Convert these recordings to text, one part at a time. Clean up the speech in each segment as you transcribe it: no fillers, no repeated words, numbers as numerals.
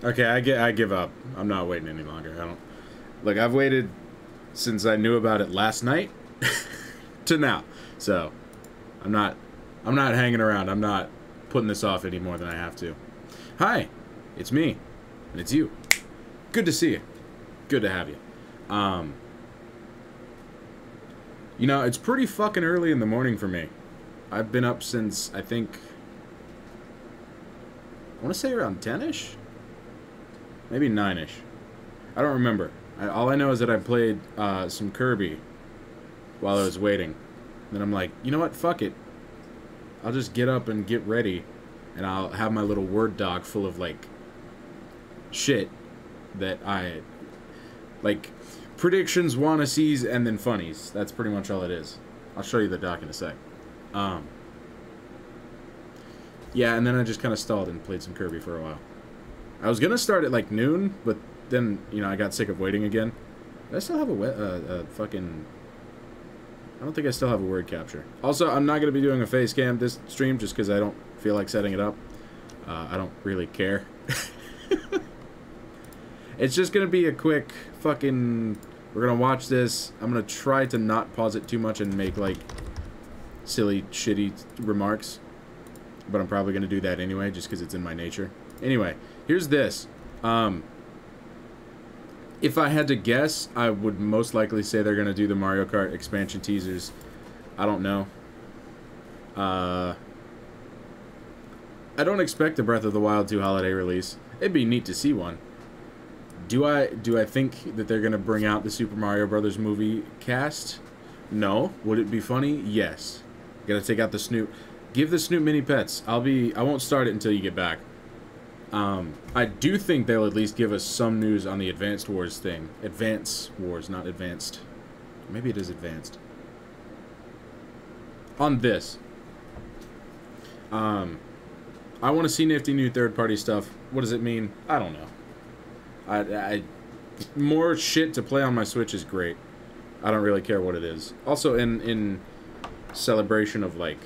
Okay, I give up. I'm not waiting any longer. I don't. Look, I've waited since I knew about it last night to now. So, I'm not hanging around. I'm not putting this off any more than I have to. Hi, it's me, and it's you. Good to see you. Good to have you. You know, it's pretty fucking early in the morning for me. I've been up since, I think, I want to say around 10-ish? Maybe 9-ish. I don't remember. All I know is that I played some Kirby while I was waiting. Then I'm like, you know what? Fuck it. I'll just get up and get ready, and I'll have my little Word doc full of, like, shit that I... Like, predictions, wanna-sees, and then funnies. That's pretty much all it is. I'll show you the doc in a sec. Yeah, and then I just kind of stalled and played some Kirby for a while. I was gonna start at, like, noon, but then, you know, I got sick of waiting again. Do I still have a fucking... I don't think I still have a word capture. Also, I'm not going to be doing a face cam this stream just because I don't feel like setting it up. I don't really care. It's just going to be a quick fucking... We're going to watch this. I'm going to try to not pause it too much and make, like, silly, shitty remarks. But I'm probably going to do that anyway just because it's in my nature. Anyway, here's this. If I had to guess, I would most likely say they're going to do the Mario Kart expansion teasers. I don't know. I don't expect a Breath of the Wild 2 holiday release. It'd be neat to see one. Do I think that they're going to bring out the Super Mario Brothers movie cast? No. Would it be funny? Yes. Gotta take out the Snoop. Give the Snoop mini pets. I won't start it until you get back. I do think they'll at least give us some news on the Advanced Wars thing. Advance Wars, not Advanced. Maybe it is Advanced. On this. I want to see nifty new third-party stuff. What does it mean? I don't know. More shit to play on my Switch is great. I don't really care what it is. Also, in celebration of, like,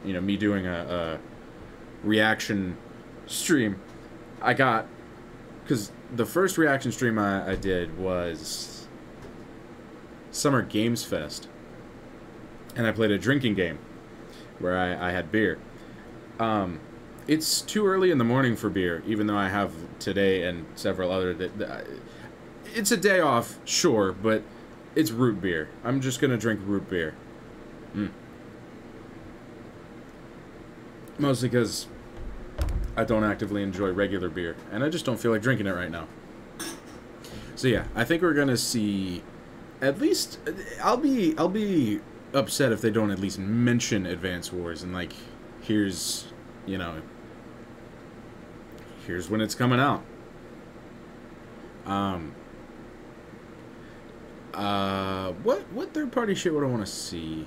you know, me doing a reaction stream, I got, because the first reaction stream I did was Summer Games Fest, and I played a drinking game where I had beer. It's too early in the morning for beer, even though I have today and several other it's a day off, sure, but it's root beer. I'm just gonna drink root beer. Mostly because I don't actively enjoy regular beer, and I just don't feel like drinking it right now. So yeah, I think we're gonna see, at least, I'll be upset if they don't at least mention Advance Wars, and like, here's, you know, here's when it's coming out. What third-party shit would I want to see?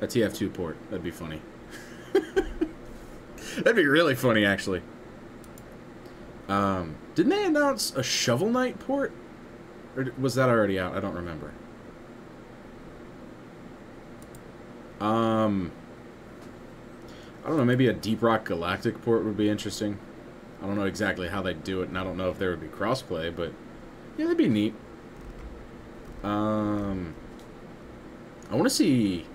A TF2 port, that'd be funny. That'd be really funny, actually. Didn't they announce a Shovel Knight port? Or was that already out? I don't remember. I don't know, maybe a Deep Rock Galactic port would be interesting. I don't know exactly how they'd do it, and I don't know if there would be crossplay, but yeah, that'd be neat. I want to see...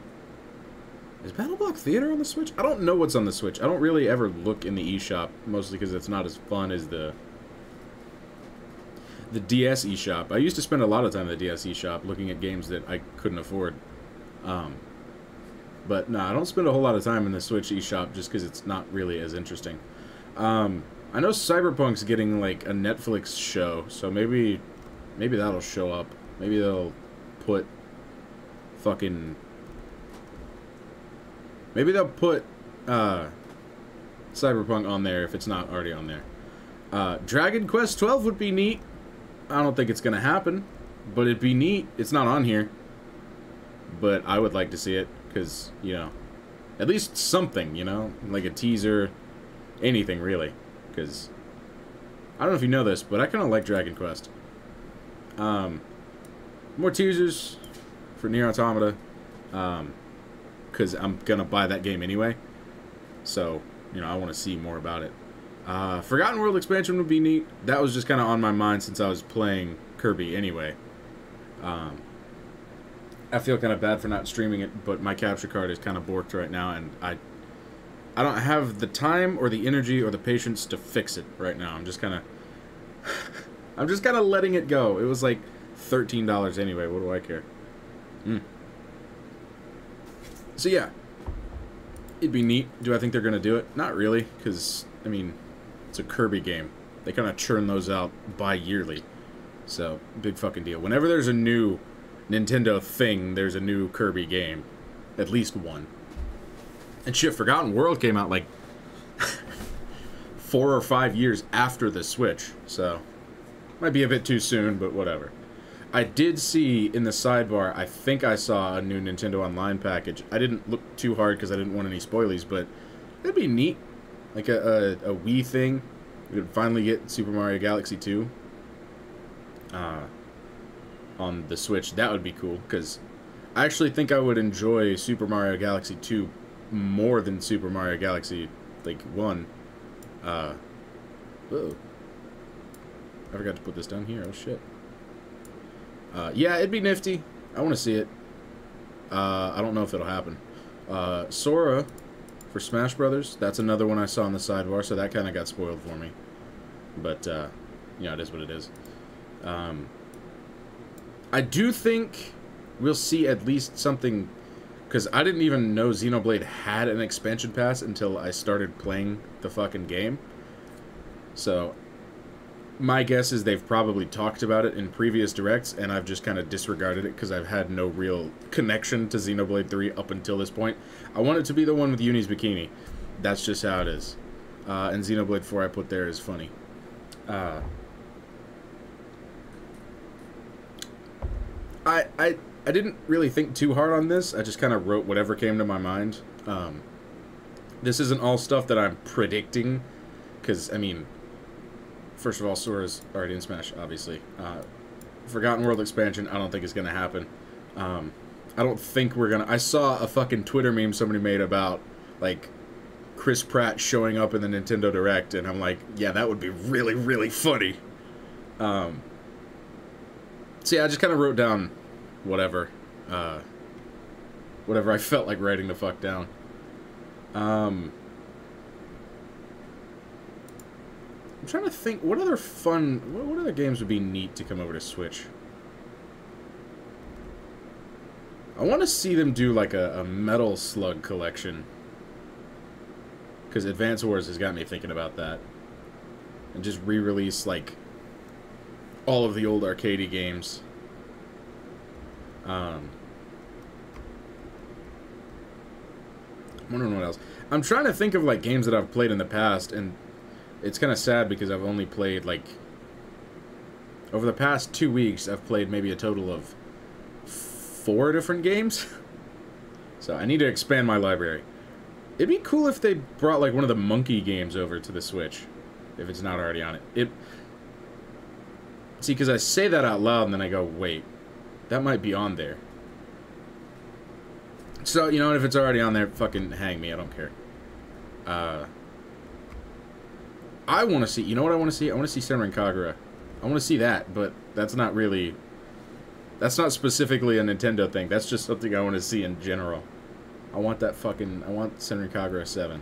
Is BattleBlock Theater on the Switch? I don't know what's on the Switch. I don't really ever look in the eShop, mostly because it's not as fun as the DS eShop. I used to spend a lot of time in the DS eShop looking at games that I couldn't afford. But no, I don't spend a whole lot of time in the Switch eShop just because it's not really as interesting. I know Cyberpunk's getting like a Netflix show, so maybe that'll show up. Maybe they'll put fucking... Maybe they'll put Cyberpunk on there if it's not already on there. Dragon Quest 12 would be neat. I don't think it's going to happen, but it'd be neat. It's not on here, but I would like to see it because, you know, at least something, you know, like a teaser, anything really, because I don't know if you know this, but I kind of like Dragon Quest. More teasers for Nier Automata. Because I'm going to buy that game anyway. So, you know, I want to see more about it. Forgotten World expansion would be neat. That was just kind of on my mind since I was playing Kirby anyway. I feel kind of bad for not streaming it, but my capture card is kind of borked right now, and I don't have the time or the energy or the patience to fix it right now. I'm just kind of I'm just kind of letting it go. It was like $13 anyway. What do I care? So yeah, it'd be neat. Do I think they're gonna do it? Not really, because I mean, it's a Kirby game. They kind of churn those out bi-yearly. So big fucking deal. Whenever there's a new Nintendo thing, there's a new Kirby game, at least one. And shit, Forgotten World came out like 4 or 5 years after the Switch, so might be a bit too soon, but whatever. I did see in the sidebar, I think I saw a new Nintendo Online package. I didn't look too hard because I didn't want any spoilies, but that'd be neat. Like a Wii thing. We could finally get Super Mario Galaxy 2 on the Switch. That would be cool, because I actually think I would enjoy Super Mario Galaxy 2 more than Super Mario Galaxy, like, 1. Whoa. I forgot to put this down here. Oh, shit. Yeah, it'd be nifty. I want to see it. I don't know if it'll happen. Sora for Smash Brothers. That's another one I saw on the sidebar, so that kind of got spoiled for me. But, you know, it is what it is. I do think we'll see at least something, because I didn't even know Xenoblade had an expansion pass until I started playing the fucking game. So my guess is they've probably talked about it in previous directs, and I've just kind of disregarded it because I've had no real connection to Xenoblade 3 up until this point. I want it to be the one with Uni's bikini. That's just how it is. And Xenoblade 4 I put there is funny. I didn't really think too hard on this. I just kind of wrote whatever came to my mind. This isn't all stuff that I'm predicting, because, I mean, first of all, Sora's already in Smash, obviously. Forgotten World expansion, I don't think it's going to happen. I don't think we're going to... I saw a fucking Twitter meme somebody made about, like, Chris Pratt showing up in the Nintendo Direct, and I'm like, yeah, that would be really, really funny. So yeah, I just kind of wrote down whatever. Whatever I felt like writing the fuck down. I'm trying to think, what other fun, what other games would be neat to come over to Switch? I want to see them do like a Metal Slug collection. Because Advance Wars has got me thinking about that. And just re-release like all of the old arcadey games. I'm wondering what else. I'm trying to think of like games that I've played in the past, and it's kind of sad because I've only played like, over the past 2 weeks I've played maybe a total of 4 different games. So I need to expand my library. It'd be cool if they brought like one of the Monkey games over to the Switch, if it's not already on it. See, because I say that out loud and then I go, wait, that might be on there. So, you know, if it's already on there, fucking hang me, I don't care. I want to see, you know what I want to see? I want to see Senran Kagura. I want to see that, but that's not really, that's not specifically a Nintendo thing. That's just something I want to see in general. I want that fucking, I want Senran Kagura 7.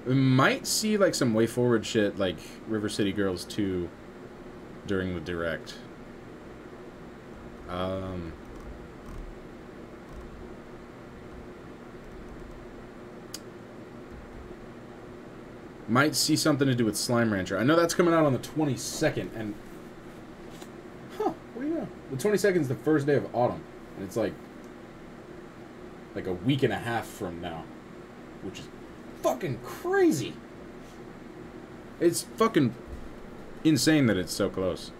We might see like some way forward shit like River City Girls 2 during the Direct. Might see something to do with Slime Rancher. I know that's coming out on the 22nd, and... Huh, what do you know? The 22nd is the first day of autumn, and it's like a week and a half from now, which is fucking crazy. It's fucking insane that it's so close.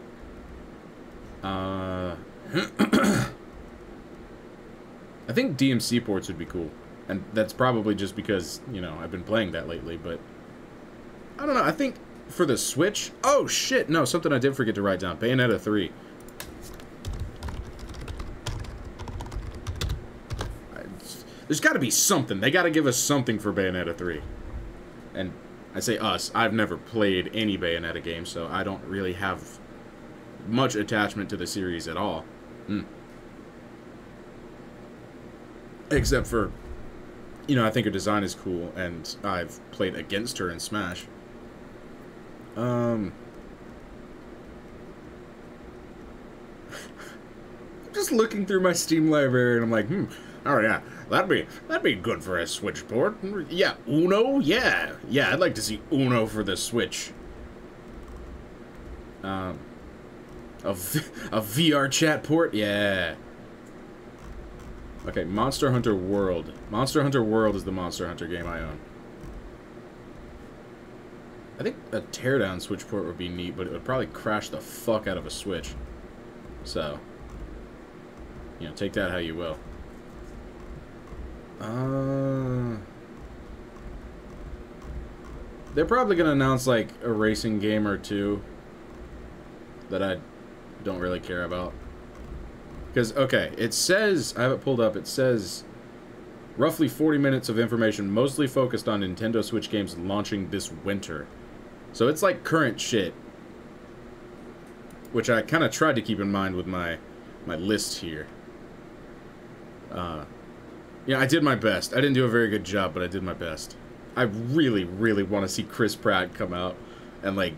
I think DMC ports would be cool, and that's probably just because, you know, I've been playing that lately, but I don't know, I think for the Switch... Oh, shit! No, something I did forget to write down. Bayonetta 3. There's got to be something. They got to give us something for Bayonetta 3. And I say us, I've never played any Bayonetta game, so I don't really have much attachment to the series at all. Except for, you know, I think her design is cool, and I've played against her in Smash. I'm just looking through my Steam library, and I'm like, oh yeah, that'd be good for a Switch port. Yeah, Uno, yeah, I'd like to see Uno for the Switch. A VR chat port, yeah. Okay, Monster Hunter World. Monster Hunter World is the Monster Hunter game I own. I think a teardown Switch port would be neat, but it would probably crash the fuck out of a Switch. So, you know, take that how you will. They're probably gonna announce, like, a racing game or two that I don't really care about. Because, okay, it says, I have it pulled up, it says roughly 40 minutes of information, mostly focused on Nintendo Switch games launching this winter. So it's like current shit. Which I kind of tried to keep in mind with my list here. Yeah, I did my best. I didn't do a very good job, but I did my best. I really, really want to see Chris Pratt come out. And, like,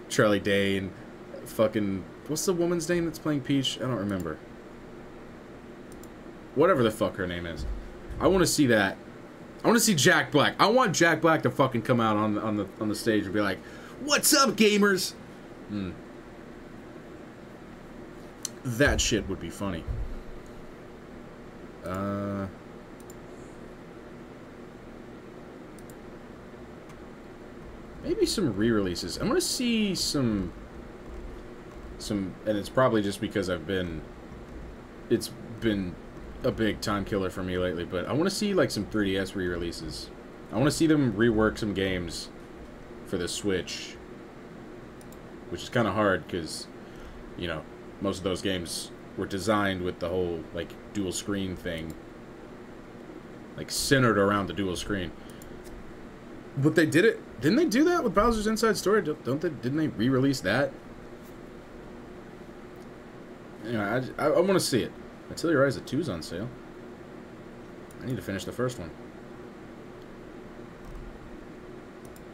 Charlie Day and fucking... What's the woman's name that's playing Peach? I don't remember. Whatever the fuck her name is. I want to see that. I want to see Jack Black. I want Jack Black to fucking come out on the stage and be like, "What's up, gamers?" That shit would be funny. Maybe some re-releases. I want to see some, and it's probably just because it's been a big time killer for me lately, but I want to see, like, some 3DS re-releases. I want to see them rework some games for the Switch, which is kind of hard because, you know, most of those games were designed with the whole, like, dual screen thing, like, centered around the dual screen. But they did it. Didn't they do that with Bowser's Inside Story? Didn't they re-release that? Anyway, I want to see it. Atelier Rise 2's on sale. I need to finish the first one.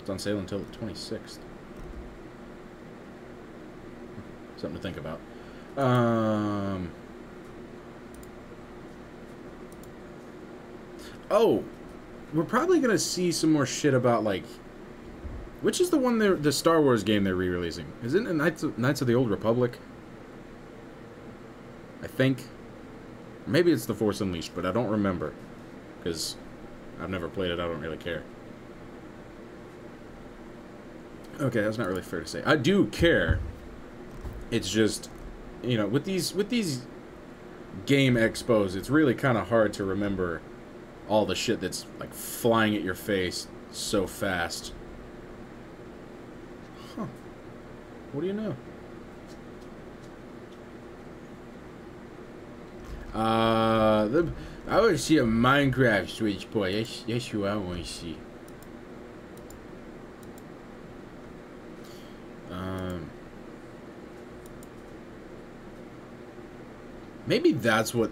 It's on sale until the 26th. Something to think about. Oh, we're probably gonna see some more shit about, like, which is the one the Star Wars game they're re-releasing? Is it Knights of the Old Republic? I think. Maybe it's The Force Unleashed, but I don't remember. Because I've never played it, I don't really care. Okay, that's not really fair to say. I do care. It's just, you know, with these game expos, it's really kind of hard to remember all the shit that's, like, flying at your face so fast. Huh. What do you know? I want to see a Minecraft Switch port. That's what I want to see. Maybe that's what,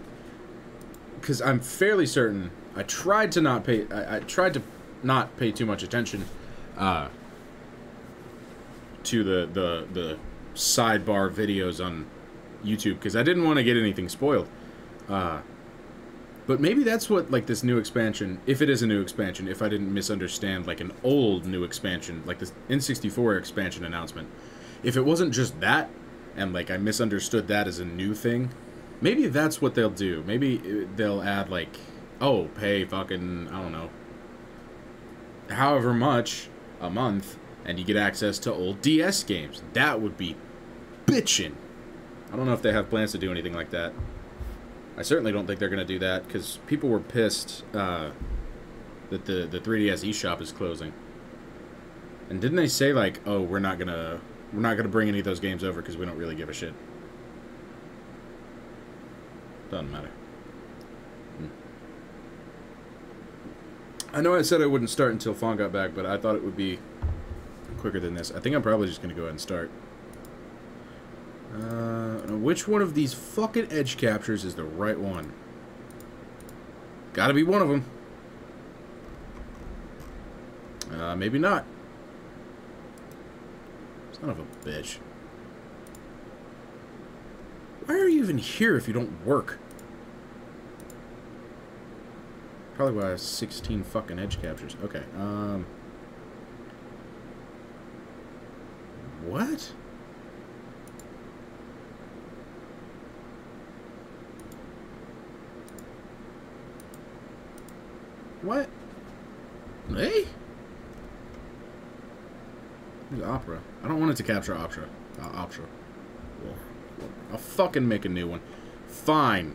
because I'm fairly certain I tried to not pay. I tried to not pay too much attention to the sidebar videos on YouTube because I didn't want to get anything spoiled. But maybe that's what, like, this new expansion, if it is a new expansion, if I didn't misunderstand, like, an old new expansion, like this N64 expansion announcement, if it wasn't just that, and, like, I misunderstood that as a new thing, maybe that's what they'll do. Maybe they'll add, like, oh, pay fucking, I don't know, however much a month, and you get access to old DS games. That would be bitchin'. I don't know if they have plans to do anything like that. I certainly don't think they're going to do that, because people were pissed that the 3DS eShop is closing. And didn't they say, like, oh, we're not gonna bring any of those games over because we don't really give a shit? Doesn't matter. I know I said I wouldn't start until Fawn got back, but I thought it would be quicker than this. I think I'm probably just going to go ahead and start. Which one of these fucking edge captures is the right one? Gotta be one of them. Maybe not. Son of a bitch. Why are you even here if you don't work? Probably why I have 16 fucking edge captures. Okay, what? What? Hey? Where's Opera? I don't want it to capture Opera. Opera. I'll fucking make a new one. Fine.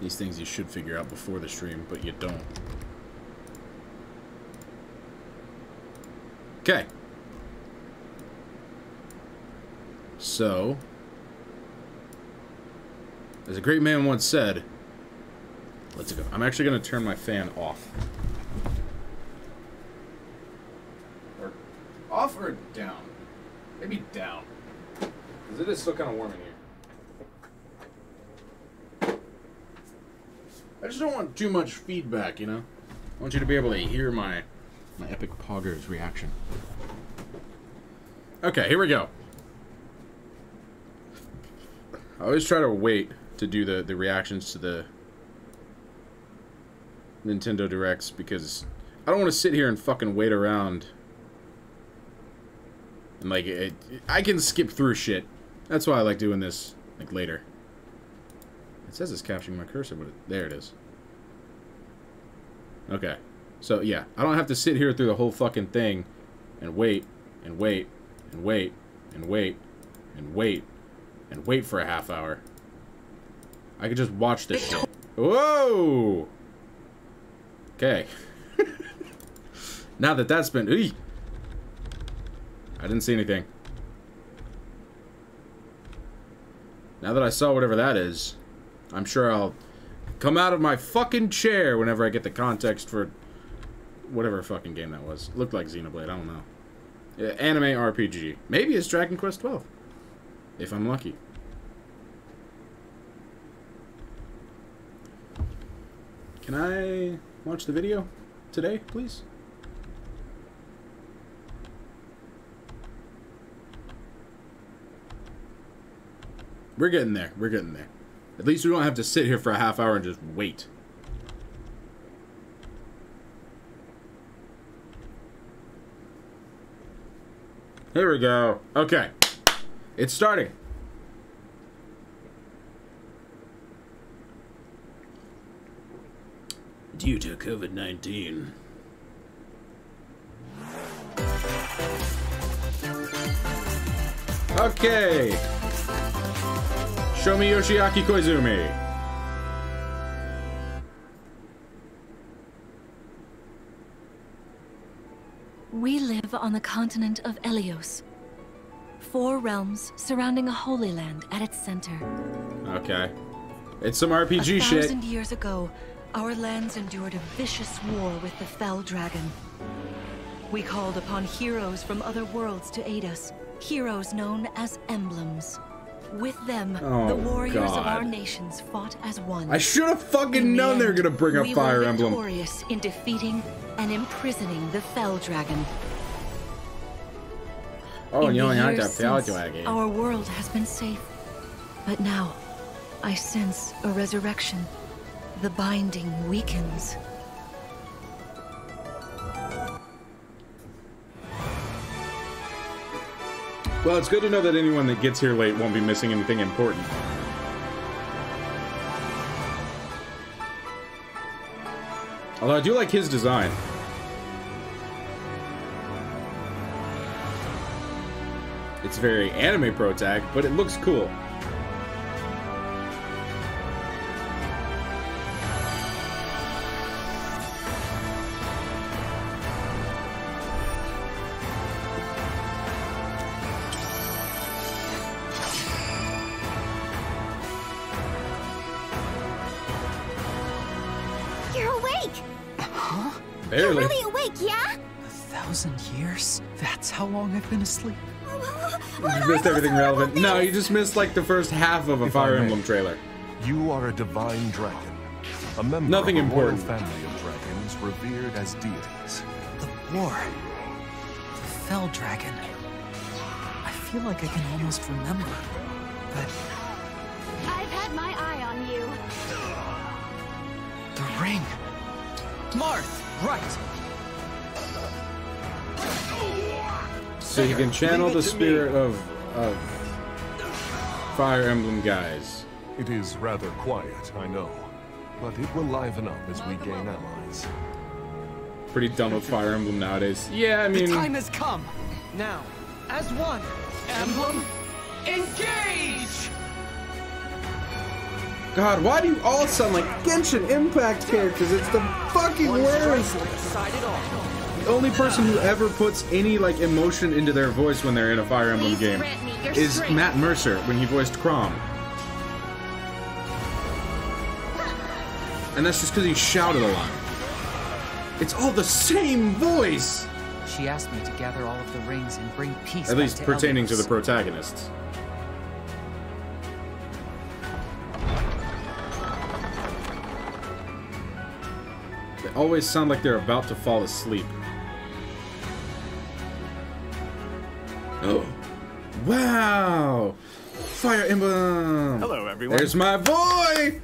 These things you should figure out before the stream, but you don't. Okay. So, as a great man once said, let's go. I'm actually going to turn my fan off. Or off or down? Maybe down. Because it is still kind of warm in here. I just don't want too much feedback, you know? I want you to be able to hear my epic Poggers reaction. Okay, here we go. I always try to wait to do the reactions to the Nintendo Directs because I don't want to sit here and fucking wait around. And like, I can skip through shit. That's why I like doing this, like, later. It says it's capturing my cursor, but there it is. Okay. So, yeah. I don't have to sit here through the whole fucking thing and wait, and wait, and wait, and wait, and wait, and wait for a half hour. I could just watch this shit. Whoa! Okay. Now that that's been... Eey! I didn't see anything. Now that I saw whatever that is, I'm sure I'll come out of my fucking chair whenever I get the context for whatever fucking game that was. Looked like Xenoblade, I don't know. Yeah, anime RPG. Maybe it's Dragon Quest XII. If I'm lucky. Can I watch the video today, please? We're getting there. We're getting there. At least we don't have to sit here for a half hour and just wait. Here we go. Okay. It's starting. Due to COVID-19. Okay. Show me Yoshiaki Koizumi. We live on the continent of Elyos. 4 realms surrounding a holy land at its center. Okay. It's some RPG shit. 1,000 years ago, our lands endured a vicious war with the Fell Dragon. We called upon heroes from other worlds to aid us. Heroes known as emblems. With them, the warriors of our nations fought as one. I should have fucking known they were gonna bring up Fire Emblem. We were victorious in defeating and imprisoning the Fell Dragon. Oh, you only In the had years that Fell since, Dragon. our world has been safe. But now, I sense a resurrection. The binding weakens. Well, it's good to know that anyone that gets here late won't be missing anything important. Although I do like his design. It's very anime protag, but it looks cool. Barely. You're really awake, yeah? 1,000 years? That's how long I've been asleep. You just missed everything relevant. No, you just missed like the first half of a Fire Emblem trailer. You are a divine dragon. A member Nothing of a royal important. family of dragons revered as deities. The war. The Fell Dragon. I feel like I can almost remember. But I've had my eye on you. the ring. Marth, right. So you can channel the spirit of Fire Emblem guys. It is rather quiet, I know, but it will liven up as we gain allies. Pretty done with Fire Emblem nowadays. Yeah, I The mean, time has come. Now, as one, Emblem, engage! God, why do you all sound like Genshin Impact characters? It's the fucking worst. Decide it all. The only person who ever puts any like emotion into their voice when they're in a Fire Emblem Please game grant me your is strength. Matt Mercer when he voiced Chrom. And that's just because he shouted a lot. It's all the same voice! She asked me to gather all of the rings and bring peace At back least pertaining to the Eldos. protagonists. They always sound like they're about to fall asleep. Oh. Wow! Fire Emblem! Hello, everyone. There's my boy!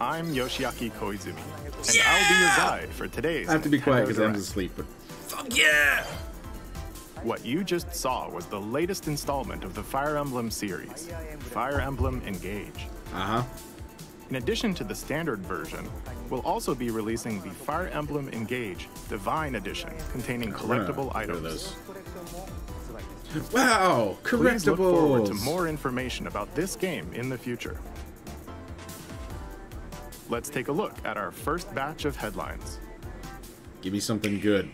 I'm Yoshiaki Koizumi, and I'll be your guide for today's I have to be quiet Nintendo because I'm Direct. asleep, but fuck yeah! What you just saw was the latest installment of the Fire Emblem series, Fire Emblem Engage. Uh-huh. In addition to the standard version, we'll also be releasing the Fire Emblem Engage Divine Edition, containing collectible What are items. those? Wow! Please look forward to Correctables! more information about this game in the future. Let's take a look at our first batch of headlines. Give me something good.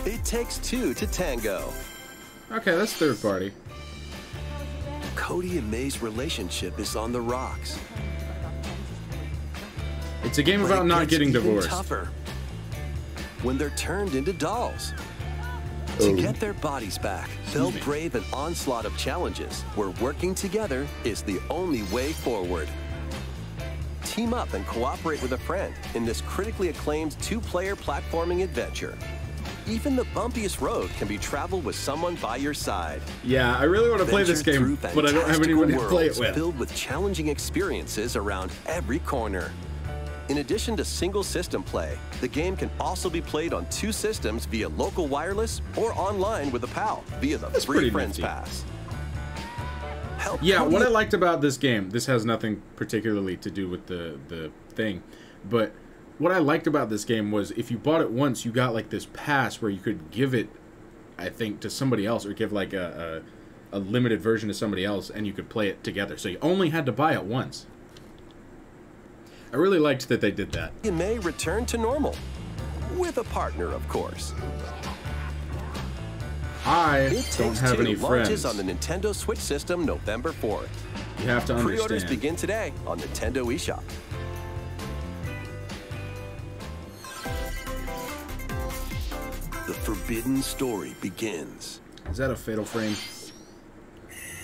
It takes two to tango. Okay, that's third party. Cody and May's relationship is on the rocks. It's a game But about it not gets getting even divorced. tougher when they're turned into dolls. Oh. To get their bodies back, they'll brave an onslaught of challenges where working together is the only way forward. Team up and cooperate with a friend in this critically acclaimed two-player platforming adventure. Even the bumpiest road can be traveled with someone by your side. Yeah, I really want to play this Venture game, through but I don't have fantastical anyone to play it worlds with. Filled with challenging experiences around every corner. In addition to single system play, the game can also be played on two systems via local wireless or online with a pal via the That's free pretty Friends nifty. Pass. Help Yeah, Cody what I liked about this game, this has nothing particularly to do with the thing, but what I liked about this game was if you bought it once, you got like this pass where you could give it, I think, to somebody else, or give like a limited version to somebody else, and you could play it together. So you only had to buy it once. I really liked that they did that. and May return to normal. With a partner, of course. I It don't Takes have Two any launches friends. on the Nintendo Switch system November 4th. You have to Pre-orders understand. begin today on Nintendo eShop. The forbidden story begins. Is that a Fatal Frame?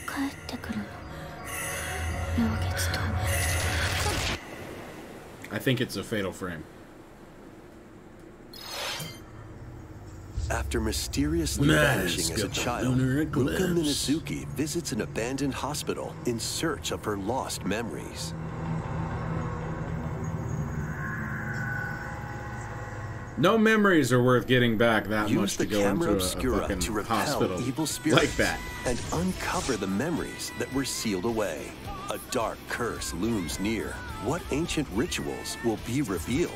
帰ってくるの。妙月と。 I think it's a Fatal Frame. After mysteriously Mask vanishing as a of the child, lunar Ruka eclipse. Minazuki visits an abandoned hospital in search of her lost memories. No memories are worth getting back that much Use to the go into camera a obscura fucking to repel hospital evil spirits like that. and uncover the memories that were sealed away. A dark curse looms near. What ancient rituals will be revealed?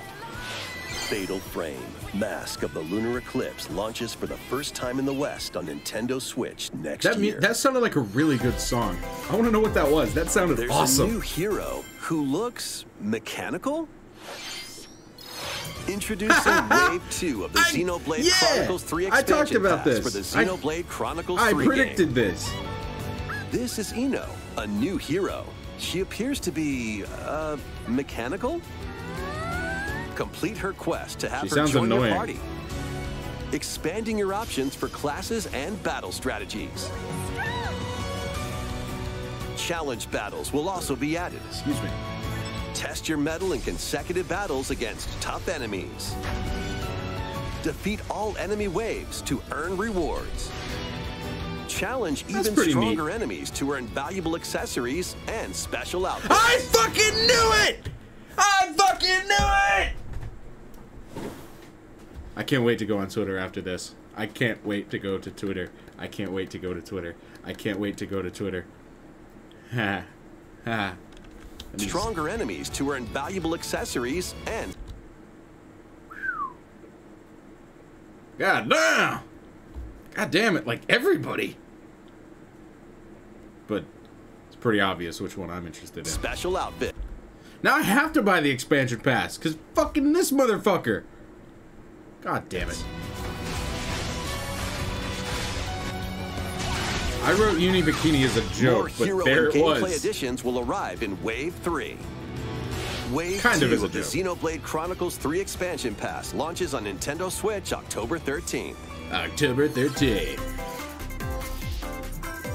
Fatal Frame, Mask of the Lunar Eclipse launches for the first time in the West on Nintendo Switch next year. That sounded like a really good song. I want to know what that was. That sounded There's awesome. a new hero who looks mechanical? Introducing Wave 2 of the Xenoblade yeah, Chronicles 3 I expansion talked about pass this. for the Xenoblade Chronicles I 3 predicted game. this. This is Ino, a new hero. She appears to be, mechanical? Complete her quest to have She her sounds join annoying. your party. Expanding your options for classes and battle strategies. Challenge battles will also be added. Excuse me. Test your mettle in consecutive battles against tough enemies. Defeat all enemy waves to earn rewards. Challenge That's even pretty stronger neat. enemies to earn valuable accessories and special outfits. I fucking knew it! I fucking knew it! I can't wait to go on Twitter after this. I can't wait to go to Twitter. I can't wait to go to Twitter. I can't wait to go to Twitter. Ha. Ha. Stronger enemies to earn valuable accessories and... God damn! God damn it, like everybody. But it's pretty obvious which one I'm interested in. special outfit. Now I have to buy the expansion pass, because fucking this motherfucker. God damn it. I wrote Uni Bikini as a More joke, but hero there and it gameplay was. additions will arrive in Wave 3. Wave Kind 2 of as a the joke. Xenoblade Chronicles 3 expansion pass launches on Nintendo Switch October 13th. October 13th.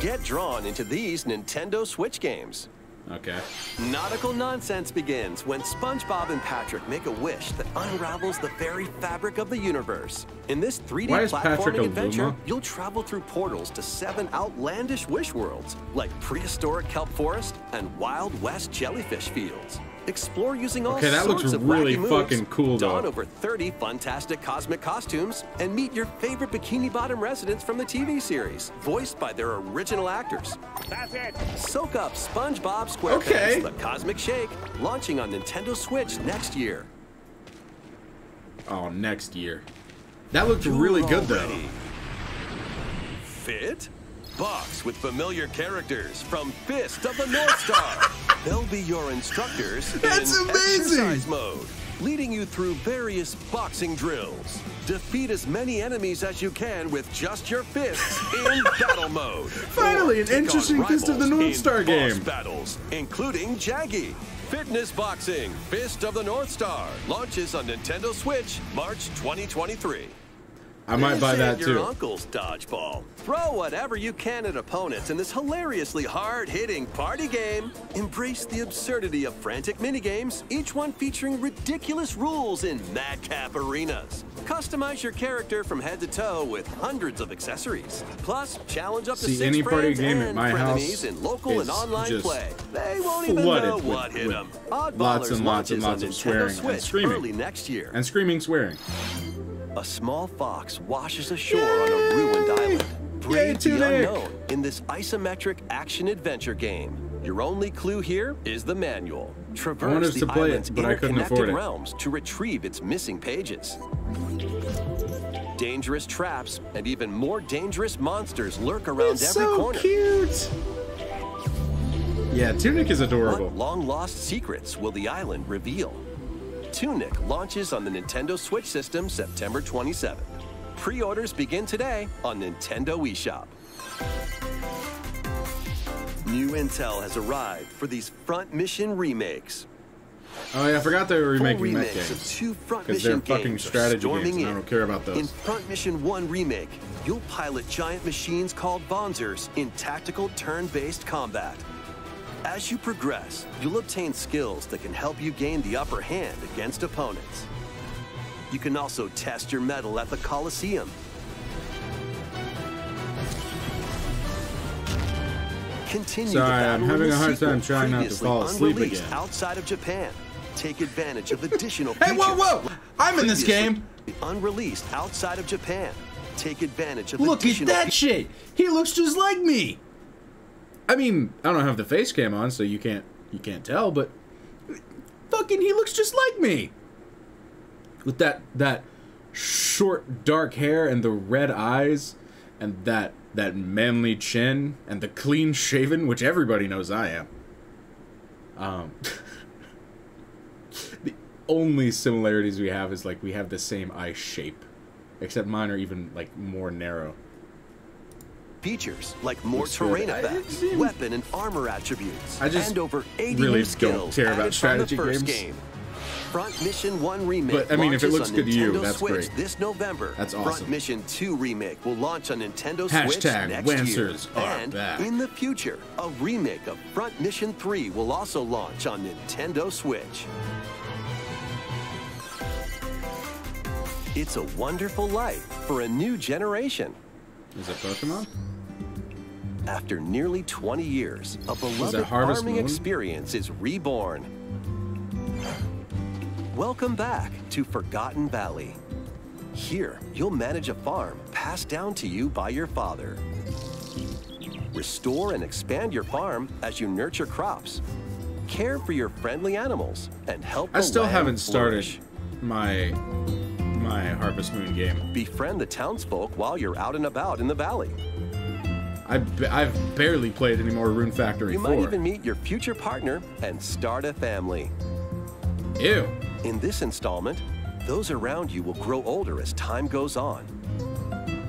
Get drawn into these Nintendo Switch games. Okay. Nautical nonsense begins when SpongeBob and Patrick make a wish that unravels the very fabric of the universe. In this 3D Why is Patrick a platforming adventure, Luma? you'll travel through portals to 7 outlandish wish worlds, like prehistoric kelp forest and Wild West jellyfish fields. Explore using all Okay, that sorts looks of really wacky moves, fucking cool, though. don over 30 fantastic cosmic costumes, and meet your favorite Bikini Bottom residents from the TV series, voiced by their original actors. That's it. Soak up SpongeBob SquarePants, Okay. The Cosmic Shake, launching on Nintendo Switch next year. Oh, next year. That looked really good, though. Already Fit? Box with familiar characters from Fist of the North Star. They'll be your instructors That's in amazing. exercise mode, leading you through various boxing drills. Defeat as many enemies as you can with just your fists in battle mode. Finally, Or an take on interesting Fist of the rivals North in Star boss game. battles, including Jaggy. Fitness Boxing Fist of the North Star launches on Nintendo Switch March 2023. I might buy This that ain't your too. uncle's dodgeball. Throw whatever you can at opponents in this hilariously hard-hitting party game. Embrace the absurdity of frantic minigames, each one featuring ridiculous rules in madcap arenas. Customize your character from head to toe with hundreds of accessories. Plus, challenge up to See, 6 any party friends game at and my frenemies house in local and is online just play. They won't even flooded know with- what hit with them. lots and lots and lots of swearing and Switch screaming. early next year. And screaming, swearing. A small fox washes ashore on a ruined island. Brave the Tunic! unknown in this isometric action-adventure game. Your only clue here is the manual. wanted Traverse to the play it, island's but I couldn't afford interconnected it. realms to retrieve its missing pages. Dangerous traps and even more dangerous monsters lurk around It's every so corner. cute. Yeah, Tunic is adorable. What long-lost secrets will the island reveal? Tunic launches on the Nintendo Switch system September 27th. Pre-orders begin today on Nintendo eShop. New intel has arrived for these Front Mission remakes. Oh yeah, I forgot they were Full remaking mech remakes of games. 2 Front Because they're Mission fucking games are strategy storming games, and I in. don't care about those. In Front Mission 1 Remake, you'll pilot giant machines called Bonzers in tactical turn-based combat. As you progress, you'll obtain skills that can help you gain the upper hand against opponents. You can also test your mettle at the Colosseum. Continue Sorry, the battle I'm in having the a hard sequel, time trying not to previously fall asleep unreleased again. outside of Japan. Take advantage of additional Hey, features. whoa, whoa! I'm in this game! Unreleased outside of Japan. Take advantage of Look at additional that shit! He looks just like me! I mean, I don't have the face cam on, so you can't tell, but fucking he looks just like me! With that short dark hair and the red eyes and that manly chin and the clean shaven, which everybody knows I am. The only similarities we have is like we have the same eye shape, except mine are even like more narrow. features like more Looks good. terrain effects, weapon and armor attributes, I just and over 80 really new don't skills care about added from the strategy first games. game. Front Mission 1 Remake But, I mean, if it launches looks on good to you, Nintendo that's Switch great. this November. That's awesome. Front Mission 2 Remake will launch on Nintendo Switch Hashtag next Wansers year. are And back. in the future, a remake of Front Mission 3 will also launch on Nintendo Switch. It's a wonderful life for a new generation. Is it Pokemon? After nearly 20 years, a beloved Harvest farming Moon? experience is reborn. Welcome back to Forgotten Valley. Here, you'll manage a farm passed down to you by your father. Restore and expand your farm as you nurture crops, care for your friendly animals, and help the I still land haven't started flourish. my Harvest Moon game. Befriend the townsfolk while you're out and about in the valley. I've barely played any more Rune Factory You 4. might even meet your future partner and start a family. Ew. In this installment, those around you will grow older as time goes on.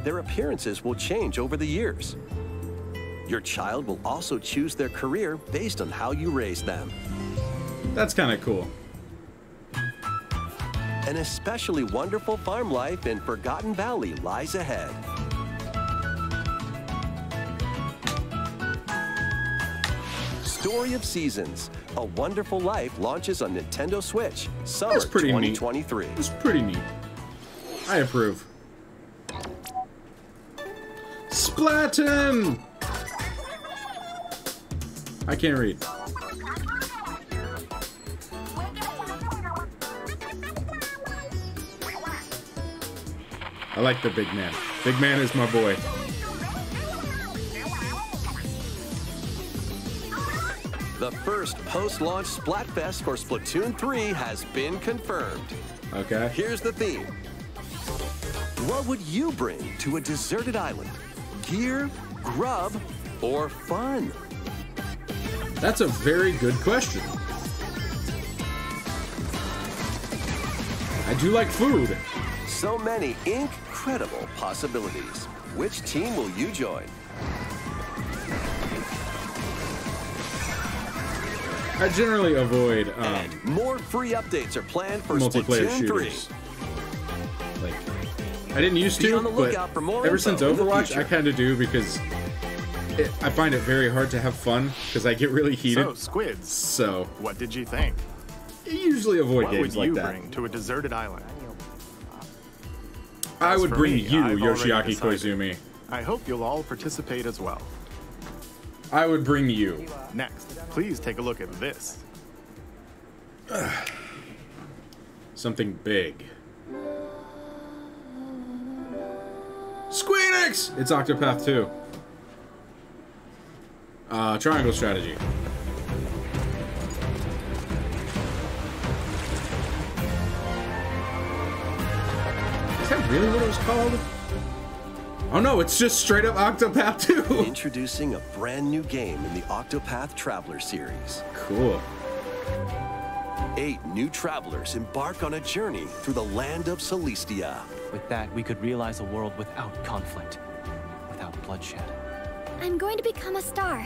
Their appearances will change over the years. Your child will also choose their career based on how you raise them. That's kind of cool. An especially wonderful farm life in Forgotten Valley lies ahead. Story of Seasons, A Wonderful Life launches on Nintendo Switch, summer That's pretty neat. 2023. It's pretty neat. I approve. Splatin! I can't read. I like the big man. Big man is my boy. The first post-launch Splatfest for Splatoon 3 has been confirmed. Okay. Here's the theme. What would you bring to a deserted island? Gear, grub, or fun? That's a very good question. I do like food. So many incredible possibilities. Which team will you join? I generally avoid More free updates are planned for multiplayer Splatoon 3. shooters. Like, I didn't used Be to, on the but lookout for more ever info since in the Overwatch, future. I kind of do because I find it very hard to have fun because I get really heated. So, Squids, So what did you think? I usually avoid What would games like you that. bring to a deserted island? I As would for bring me, you, I've already Yoshiaki decided. Koizumi. I hope you'll all participate as well. I would bring you. Next, please take a look at this. Something big. Squeenix! It's Octopath 2. Triangle strategy. Is that really what it was called? Oh no, it's just straight up Octopath 2! Introducing a brand new game in the Octopath Traveler series. Cool. 8 new travelers embark on a journey through the land of Celestia. With that, we could realize a world without conflict, without bloodshed. I'm going to become a star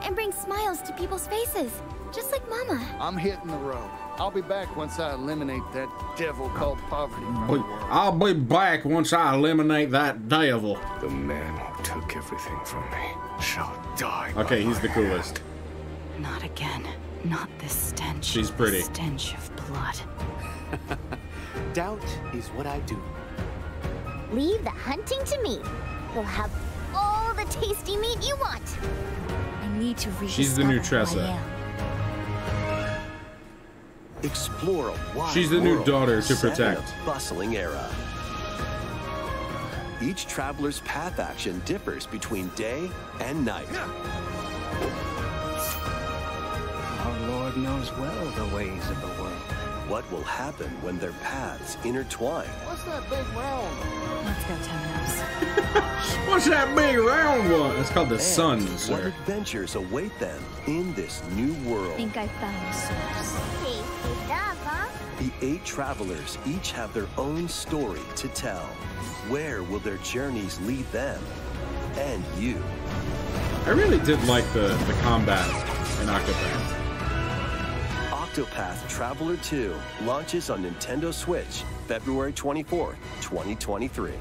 and bring smiles to people's faces, just like Mama. I'm hitting the road. I'll be back once I eliminate that devil called poverty from the world. I'll be back once I eliminate that devil. The man who took everything from me shall die. Okay, he's the coolest. Not again. Not this stench. She's pretty. The stench of blood. Doubt is what I do. Leave the hunting to me. You'll have all the tasty meat you want. I need to rediscover She's the new who I Tressa. am. Explore a wide She's the new world daughter to set in a protect. bustling era. Each traveler's path action differs between day and night. Our Lord knows well the ways of the world. What will happen when their paths intertwine? What's that big round? Let's go, Temenos. What's that big round one? It's called the And sun, what sir. adventures await them in this new world? Think I found the source. Tasty stuff, huh? The 8 travelers each have their own story to tell. Where will their journeys lead them? And you? I really did like the combat in Octopath. Octopath Traveler 2 launches on Nintendo Switch February 24th, 2023.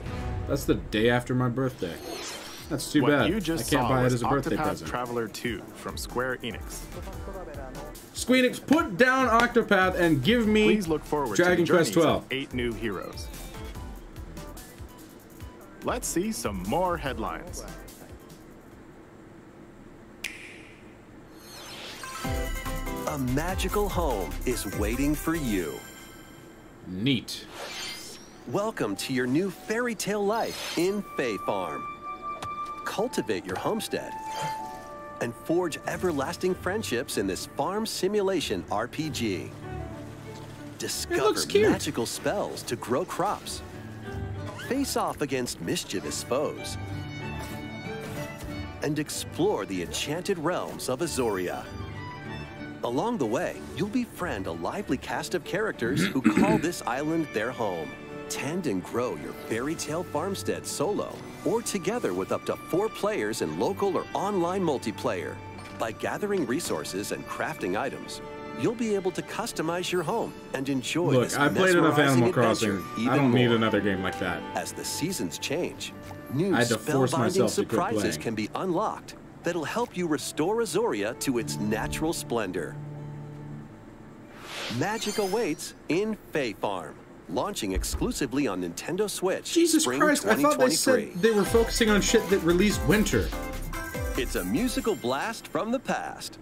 That's the day after my birthday. That's too What bad. you just I can't saw buy it was as a birthday Octopath present. Traveler 2 from Square Enix. Squeenix, put down Octopath and give me Please look forward Dragon to the Quest journeys 12. of 8 new heroes. Let's see some more headlines. A magical home is waiting for you. Neat. Welcome to your new fairy tale life in Fae Farm. Cultivate your homestead and forge everlasting friendships in this farm simulation RPG. Discover cute. magical spells to grow crops. Face off against mischievous foes. And explore the enchanted realms of Azoria. Along the way, you'll befriend a lively cast of characters who call this island their home. Tend and grow your fairy tale farmstead solo or together with up to 4 players in local or online multiplayer. By gathering resources and crafting items, you'll be able to customize your home and enjoy this Look, I played enough mesmerizing Animal Crossing. adventure even I don't need more. another game like that. As the seasons change, new I had to force spellbinding myself to quit surprises playing. can be unlocked that'll help you restore Azoria to its natural splendor. Magic awaits in Fae Farm, launching exclusively on Nintendo Switch. Jesus spring Christ, I thought they 2023. said they were focusing on shit that released winter. It's a musical blast from the past.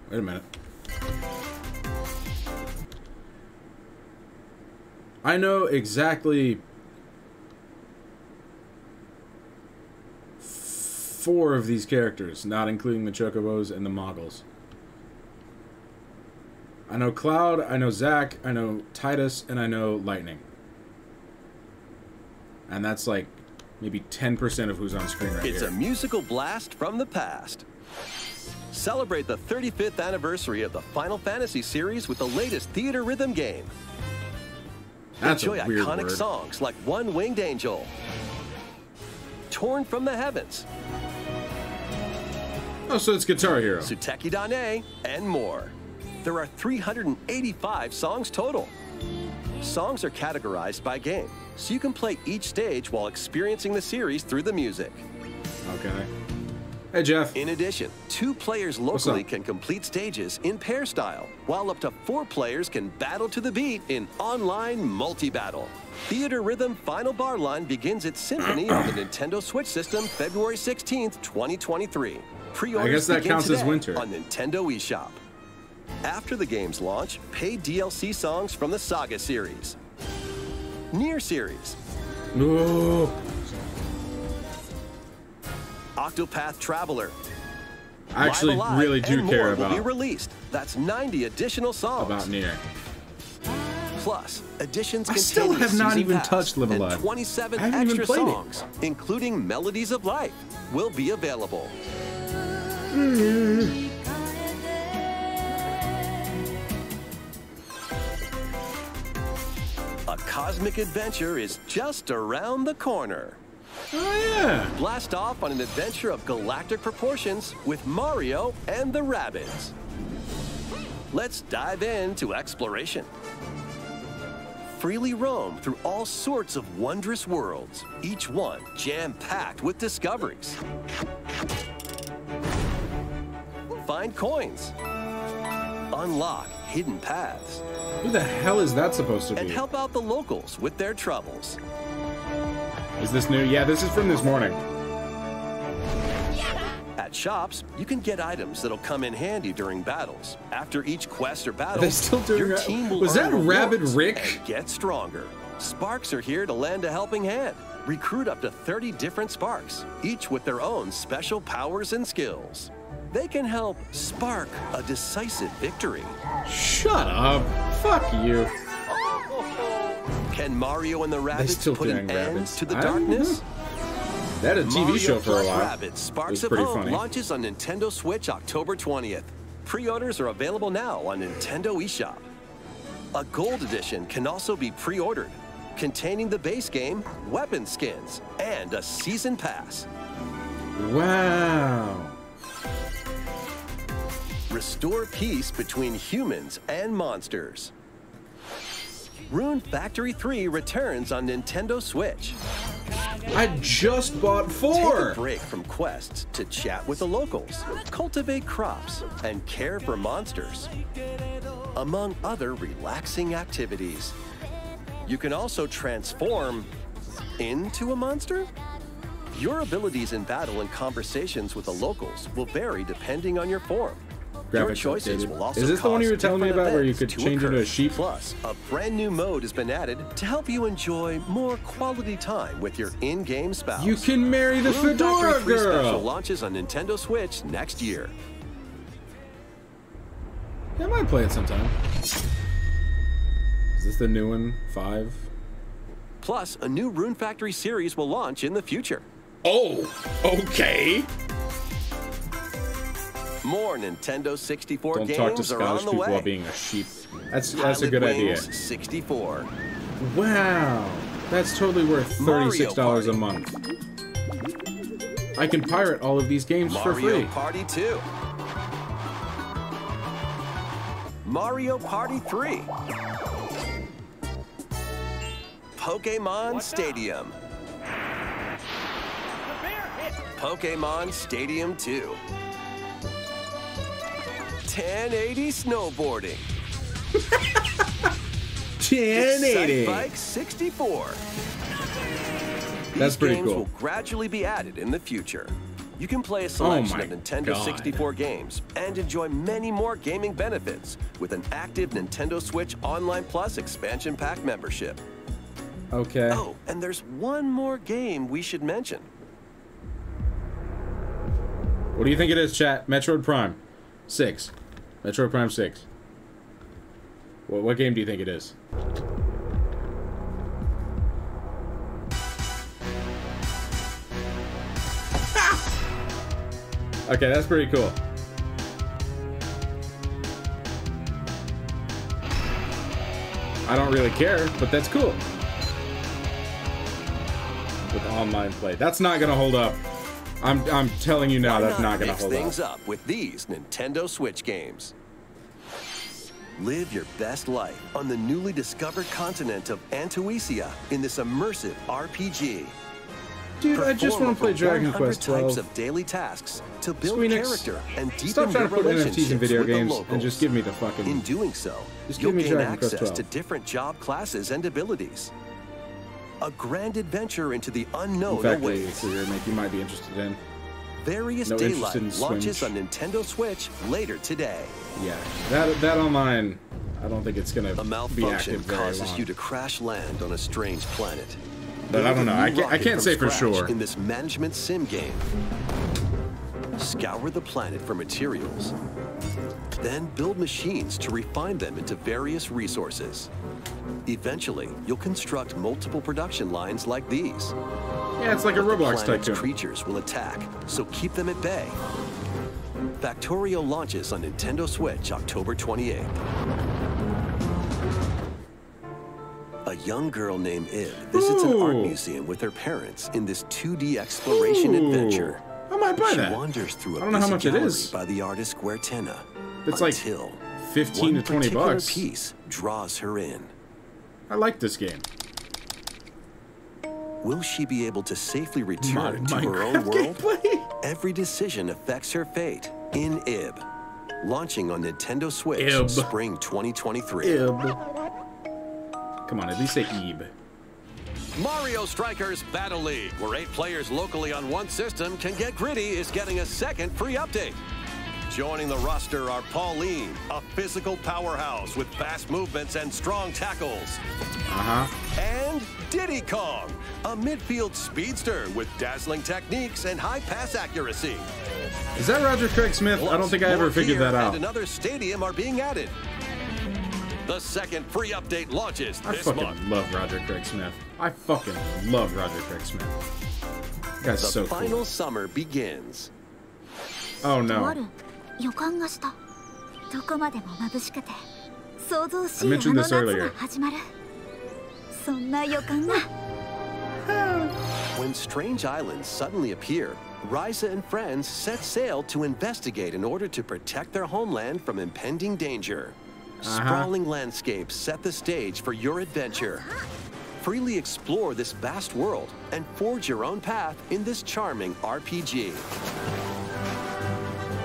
Wait a minute. I know exactly 4 of these characters, not including the Chocobos and the Moggles. I know Cloud, I know Zack, I know Titus, and I know Lightning. And that's like maybe 10% of who's on screen right It's here. a musical blast from the past. Celebrate the 35th anniversary of the Final Fantasy series with the latest theater rhythm game. That's Enjoy a weird iconic word. songs like One Winged Angel, Torn from the Heavens, Oh, so it's Guitar Hero. Suteki Dane, and more. There are 385 songs total. Songs are categorized by game, so you can play each stage while experiencing the series through the music. Okay. Hey, Jeff. In addition, 2 players What's locally up? can complete stages in pair style, while up to 4 players can battle to the beat in online multi-battle. Theater Rhythm Final Bar Line begins its symphony on the Nintendo Switch system February 16th, 2023. Pre-orders I guess that begin counts as today winter. on Nintendo eShop. After the game's launch, paid DLC songs from the Saga series, Nier series, No. Octopath Traveler, I actually Live Alive, really do and care more will be about released. That's 90 additional songs. Nier. Plus, additions I still continue have not season even pass, touched Live and Alive. 27 I haven't even extra played it. songs, including Melodies of Life, will be available. A cosmic adventure is just around the corner. Oh, yeah. Blast off on an adventure of galactic proportions with Mario and the Rabbids. Let's dive into exploration. Freely roam through all sorts of wondrous worlds, each one jam-packed with discoveries. Find coins. Unlock hidden paths. Who the hell is that supposed to And be? help out the locals with their troubles. Is this new? Yeah, this is from this morning. At shops, you can get items that'll come in handy during battles. After each quest or battle, they still doing your that? team will Was earn that Rabid rewards Rick? and get stronger. Sparks are here to lend a helping hand. Recruit up to 30 different Sparks, each with their own special powers and skills. They can help spark a decisive victory. Shut up. Fuck you. Can Mario and the Rabbids still put an doing end Rabbids. to the I don't darkness? They had a TV Mario show for a plus while. Rabbids It Sparks was of pretty Hope funny. launches on Nintendo Switch October 20th. Pre-orders are available now on Nintendo eShop. A gold edition can also be pre-ordered, containing the base game, weapon skins, and a season pass. Wow. Restore peace between humans and monsters. Rune Factory 3 returns on Nintendo Switch. I just bought 4! Take a break from quests to chat with the locals, cultivate crops, and care for monsters, among other relaxing activities. You can also transform into a monster? Your abilities in battle and conversations with the locals will vary depending on your form. Your choices will also Is this the one you were telling me about where you could to change into a occur. sheep? Plus, a brand new mode has been added to help you enjoy more quality time with your in-game spouse. You can marry the Rune Fedora Factory 3 girl! Special launches on Nintendo Switch next year. Yeah, I might play it sometime. Is this the new one? 5? Plus, a new Rune Factory series will launch in the future. Oh, okay. More Nintendo 64 Don't games talk to are Scottish on the people way. while being a sheep. That's a Pilot good idea. Wings 64. Wow, that's totally worth $36 a month. I can pirate all of these games for Mario free. Party 2. Mario Party 3. Pokemon Stadium. Pokemon Stadium 2. 1080 snowboarding. 1080. Excitebike 64. That's pretty These games cool. will gradually be added in the future. You can play a selection of my Nintendo God. 64 games and enjoy many more gaming benefits with an active Nintendo Switch Online Plus expansion pack membership. Okay. Oh, and there's one more game we should mention. What do you think it is, chat? Metroid Prime 6. Metroid Prime 6. What game do you think it is? Okay, that's pretty cool. I don't really care, but that's cool. With online play. That's not gonna hold up. I'm telling you now, that's not gonna mix hold things up. up with these Nintendo Switch games. Live your best life on the newly discovered continent of Antuisia in this immersive RPG. Dude, I just want to play Dragon Quest 12. types of daily tasks to build Squeenix, character and deepen stop trying your to put NFTs relationships in video with the games locals. and just give me the fucking... In doing so, Just you'll give me gain Dragon Quest access 12. to different job classes and abilities. A grand adventure into the unknown In fact, a awaits. career make you might be interested in. Various No interest Daylight in launches Switch. on Nintendo Switch later today. Yeah, that online, I don't think it's gonna A be malfunction active very causes long. you to crash land on a strange planet. But I don't Build a know. new I rocket can't from say for scratch sure. In this management sim game, scour the planet for materials, then build machines to refine them into various resources. Eventually, you'll construct multiple production lines like these. Yeah, it's like a Roblox Planet's tycoon. creatures will attack, so keep them at bay. Factorio launches on Nintendo Switch October 28th. A young girl named Ib visits an art Ooh. museum with her parents in this 2D exploration Ooh. adventure. I might buy She that. wanders through a I don't know how busy much it gallery is. by the artist Guertena It's like until 15 to one 20 particular bucks. piece draws her in. I like this game. Will she be able to safely return to her Minecraft own world? gameplay? Every decision affects her fate in Ib. Launching on Nintendo Switch Ib. spring 2023. Ib. Come on, at least say Ib. Mario Strikers Battle League, where 8 players locally on one system can get gritty, is getting a second free update. Joining the roster are Pauline, a physical powerhouse with fast movements and strong tackles. And Diddy Kong, a midfield speedster with dazzling techniques and high pass accuracy. Is that Roger Craig Smith? I don't think I ever More figured gear that out. And another stadium are being added. The second free update launches I this fucking month. love Roger Craig Smith. I fucking love Roger Craig Smith. That guy's The so final cool. summer begins. Oh no. 予感がしたどこまでも眩しくて想像し I いあ mentioned の this 夏 earlier. が始まるそんな予感が When strange islands suddenly appear, Ryza and friends set sail to investigate in order to protect their homeland from impending danger. Sprawling landscapes set the stage for your adventure. Freely explore this vast world and forge your own path in this charming RPG.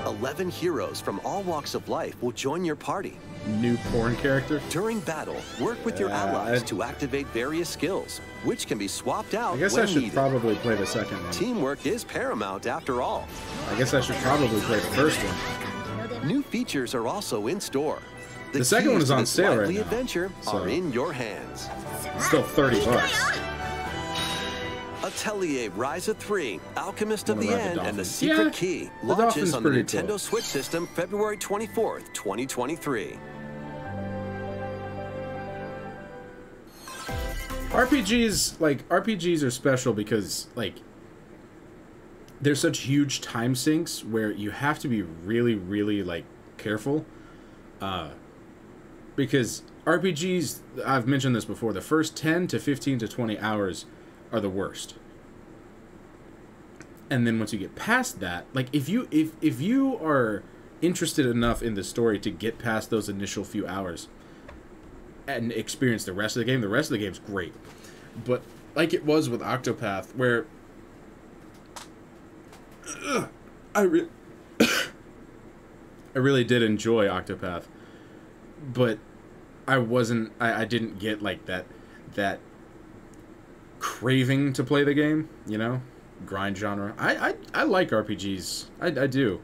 11 heroes from all walks of life will join your party. New porn character? During battle, work with your allies to activate various skills, which can be swapped out. I guess when I should needed. probably play the second one. Teamwork is paramount after all. I guess I should probably play the first one. New features are also in store. The second keys one is to on this sale right lively now, adventure so- are in your hands. Still 30 bucks. Atelier Ryza 3, Alchemist of What the about the End, and the Dolphins? Secret Yeah, Key the launches Dolphins on the pretty Nintendo cool. Switch system February 24th, 2023. RPGs are special because, like, there's such huge time sinks where you have to be really, really, like, careful. Because RPGs, I've mentioned this before, the first 10 to 15 to 20 hours are the worst. And then once you get past that, like, if you are interested enough in the story to get past those initial few hours and experience the rest of the rest of the game's great. But like it was with Octopath, where I really did enjoy Octopath, but I didn't get like that craving to play the game, you know? Grind genre. I like RPGs. I do.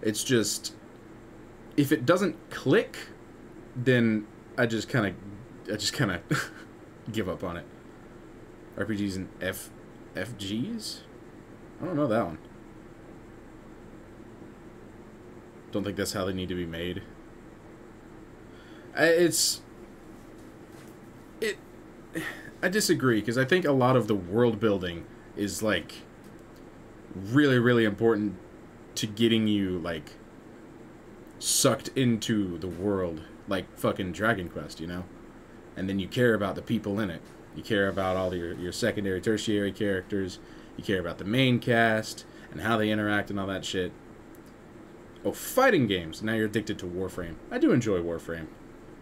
It's just, if it doesn't click, then I just kind of give up on it. RPGs and FGs? I don't know that one. Don't think that's how they need to be made. I disagree, because I think a lot of the world building is, like, really, really important to getting you, like, sucked into the world, like fucking Dragon Quest, you know? And then you care about the people in it. You care about all your secondary, tertiary characters. You care about the main cast and how they interact and all that shit. Oh, fighting games. Now you're addicted to Warframe. I do enjoy Warframe.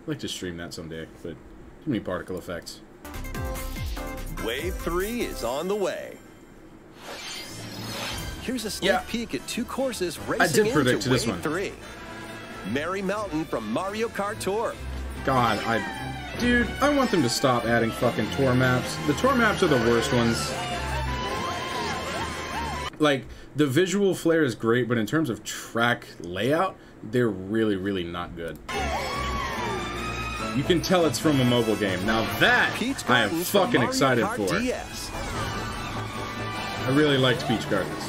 I'd like to stream that someday, but too many particle effects. Wave 3 is on the way. Here's a sneak peek at 2 courses racing into predict this Wave one. 3. Merry Mountain from Mario Kart Tour. God, dude, I want them to stop adding fucking tour maps. The tour maps are the worst ones. Like, the visual flair is great, but in terms of track layout, they're really, really not good. You can tell it's from a mobile game. Now that I am fucking excited for. DS. I really liked Peach Gardens.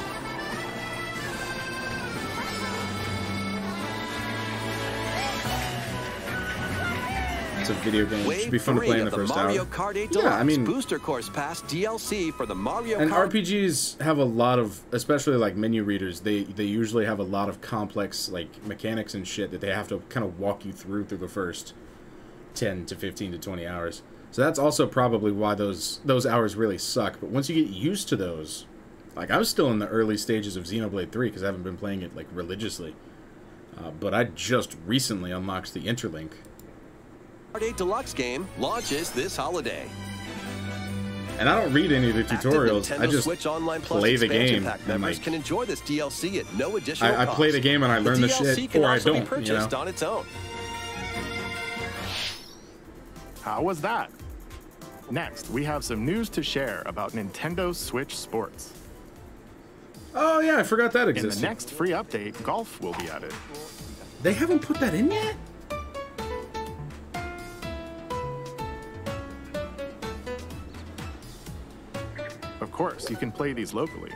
It's a video game. It should be fun to play in the first hour. Mario Kart 8 Yeah, I mean, Booster Course Pass DLC for the Mario and Kart. RPGs have a lot of, especially like menu readers, they usually have a lot of complex like mechanics and shit that they have to kind of walk you through the first 10 to 15 to 20 hours. So that's also probably why those hours really suck. But once you get used to those, like I was still in the early stages of Xenoblade 3 because I haven't been playing it like religiously. But I just recently unlocked the Interlink. Kart 8 Deluxe game launches this holiday. And I don't read any of the tutorials. Active I just Switch Online Plus play the expansion game. Pack And members like, can enjoy this DLC at no additional I cost. play the game and I learn the DLC shit, can or I also be don't, you know? purchased on its own. How was that? Next, we have some news to share about Nintendo Switch Sports. Oh yeah, I forgot that In the existed. next free update, golf will be added. They haven't put that in yet? Of course, you can play these locally.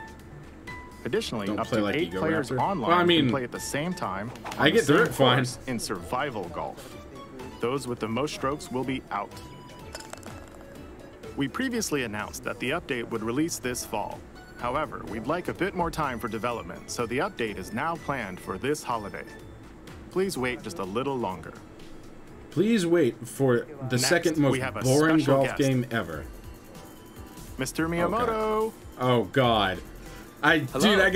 Additionally, Don't up play to like 8 Ego players Raptor. online Well, I mean, can play at the same time. I on get the through same it fine. course in survival golf. Those with the most strokes will be out. We previously announced that the update would release this fall. However, we'd like a bit more time for development, so the update is now planned for this holiday. Please wait just a little longer. Please wait for the Next, second most we have a boring special golf guest. game ever. Mr. Miyamoto! Oh god. Dude, I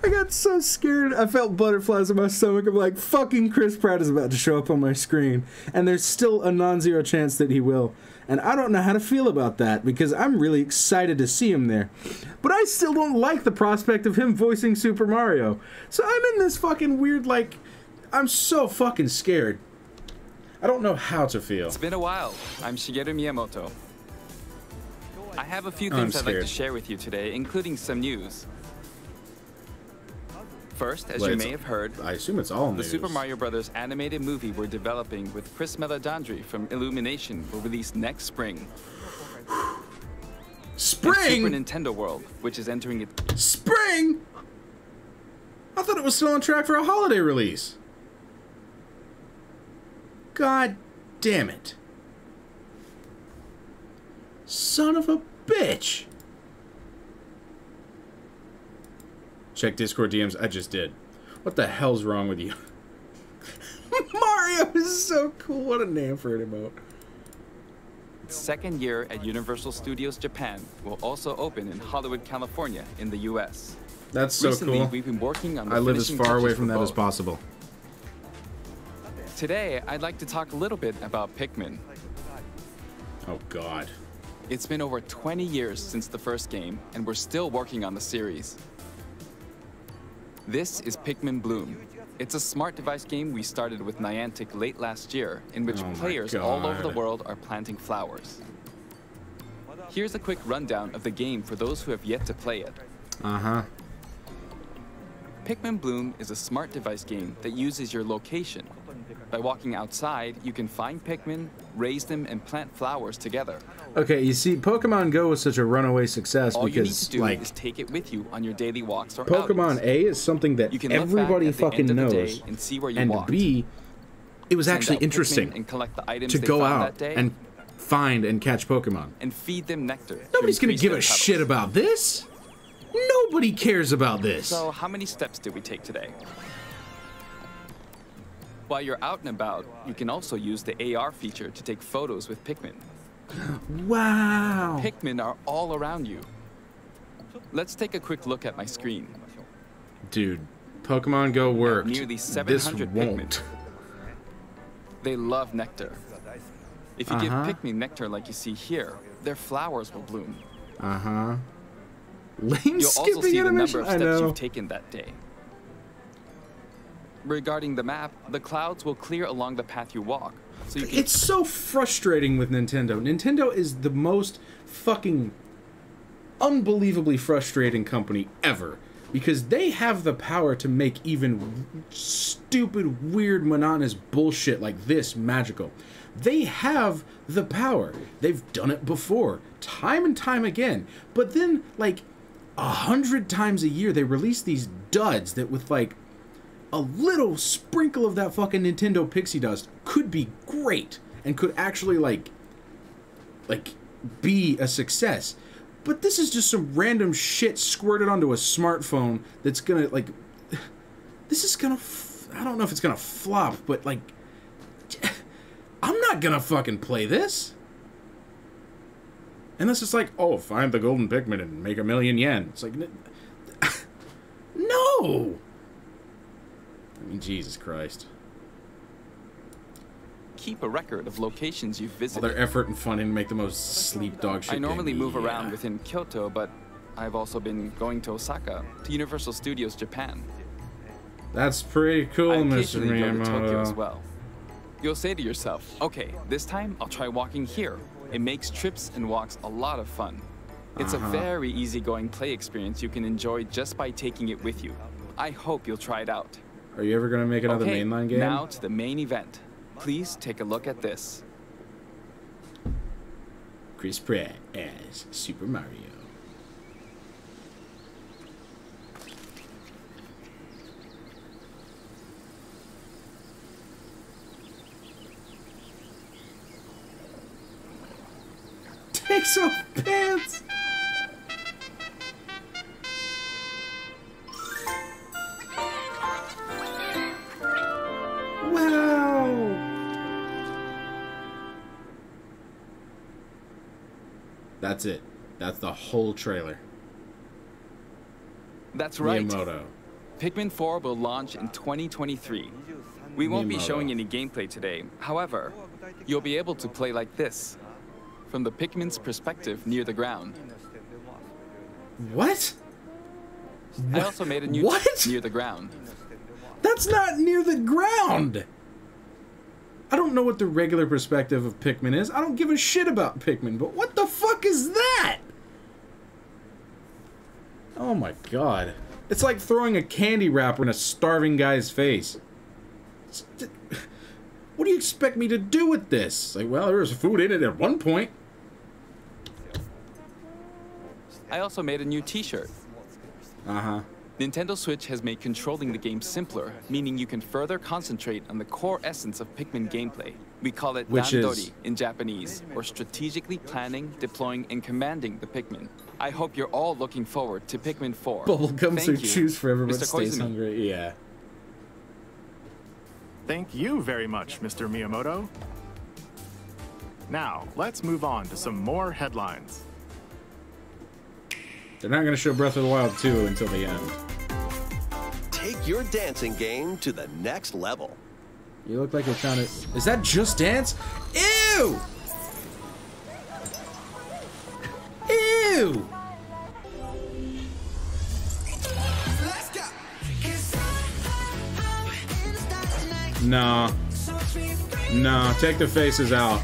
got so scared. I felt butterflies in my stomach. I'm like, fucking Chris Pratt is about to show up on my screen. And there's still a non-zero chance that he will. And I don't know how to feel about that, because I'm really excited to see him there. But I still don't like the prospect of him voicing Super Mario. So I'm in this fucking weird, like, I'm so fucking scared. I don't know how to feel. It's been a while. I'm Shigeru Miyamoto. I have a few things I'd like to share with you today, including some news. First, as you may have heard, I assume it's all news. The Super Mario Bros. Animated movie we're developing with Chris Meledandri from Illumination will release next spring. Spring? In Super Nintendo World, which is entering it. Spring? I thought it was still on track for a holiday release. God damn it. Son of a bitch. Check Discord DMs. I just did. What the hell's wrong with you? Mario is so cool. What a name for an emote. Second year at Universal Studios Japan will also open in Hollywood, California in the US. That's so Recently, cool. We've been working on the I live as far away from that both. as possible. Today, I'd like to talk a little bit about Pikmin. Oh god. It's been over 20 years since the first game, and we're still working on the series. This is Pikmin Bloom. It's a smart device game we started with Niantic late last year, in which players all over the world are planting flowers. Here's a quick rundown of the game for those who have yet to play it. Pikmin Bloom is a smart device game that uses your location. By walking outside, you can find Pikmin, raise them, and plant flowers together. Okay, you see, Pokemon Go was such a runaway success All because, you need to do like, is take it with you on your daily walks or Pokemon outings. A is something that You can look everybody back at the fucking end of the knows, day and see where you and walked. B, it was Send actually out Pikmin interesting and collect the items to they go found out that day and find and catch Pokemon. and feed them nectar. Nobody's gonna increase give their a petals. shit about this. Nobody cares about this. So, how many steps did we take today? While you're out and about, you can also use the AR feature to take photos with Pikmin. Wow. Pikmin are all around you. Let's take a quick look at my screen. Dude, Pokemon Go worked. Nearly This 700 won't. Pikmin. They love nectar. If you give Pikmin nectar like you see here, their flowers will bloom. Lame You'll also skipping see the animation. number of I steps know. you've taken that day. Regarding the map, the clouds will clear along the path you walk. So you can It's so frustrating with Nintendo. Nintendo is the most fucking unbelievably frustrating company ever. Because they have the power to make even stupid, weird, monotonous bullshit like this magical. They have the power. They've done it before, time and time again. But then, like, 100 times a year, they release these duds that with, like, a little sprinkle of that fucking Nintendo pixie dust could be great and could actually, like be a success. But this is just some random shit squirted onto a smartphone that's gonna, like... This is gonna... I don't know if it's gonna flop, but, like... I'm not gonna fucking play this. Unless it's like, oh, find the golden Pikmin and make 1,000,000 yen. It's like... No! I mean, Jesus Christ. keep a record of locations you've All visited. their effort and funding to make the most sleep dog shit I normally game. move around within Kyoto, but I've also been going to Osaka, to Universal Studios Japan. That's pretty cool, I Mr. occasionally go to Tokyo as Miyamoto. well. You'll say to yourself, okay, this time I'll try walking here. It makes trips and walks a lot of fun. It's a very easygoing play experience you can enjoy just by taking it with you. I hope you'll try it out. Are you ever gonna make another Okay, mainline game? now to the main event. Please take a look at this. Chris Pratt as Super Mario. Takes off pants. Wow. That's it. That's the whole trailer. That's right. Miyamoto. Pikmin 4 will launch in 2023. We won't be Miyamoto. showing any gameplay today. However, you'll be able to play like this, from the Pikmin's perspective near the ground. What? I also made a new near the ground. That's not near the ground! I don't know what the regular perspective of Pikmin is. I don't give a shit about Pikmin, but what the fuck is that? Oh my god. It's like throwing a candy wrapper in a starving guy's face. What do you expect me to do with this? Like, well, there was food in it at one point. I also made a new t-shirt. Uh-huh. Nintendo Switch has made controlling the game simpler, meaning you can further concentrate on the core essence of Pikmin gameplay. We call it Dandori in Japanese, or strategically planning, deploying, and commanding the Pikmin. I hope you're all looking forward to Pikmin 4. Bubblegums are choose forever, but Mr. stays Koizumi. hungry. Yeah. Thank you very much, Mr. Miyamoto. Now, let's move on to some more headlines. They're not going to show Breath of the Wild 2 until the end. Take your dancing game to the next level. You look like you're trying to... Is that Just Dance? Ew! Ew! Nah. Nah, take the faces out.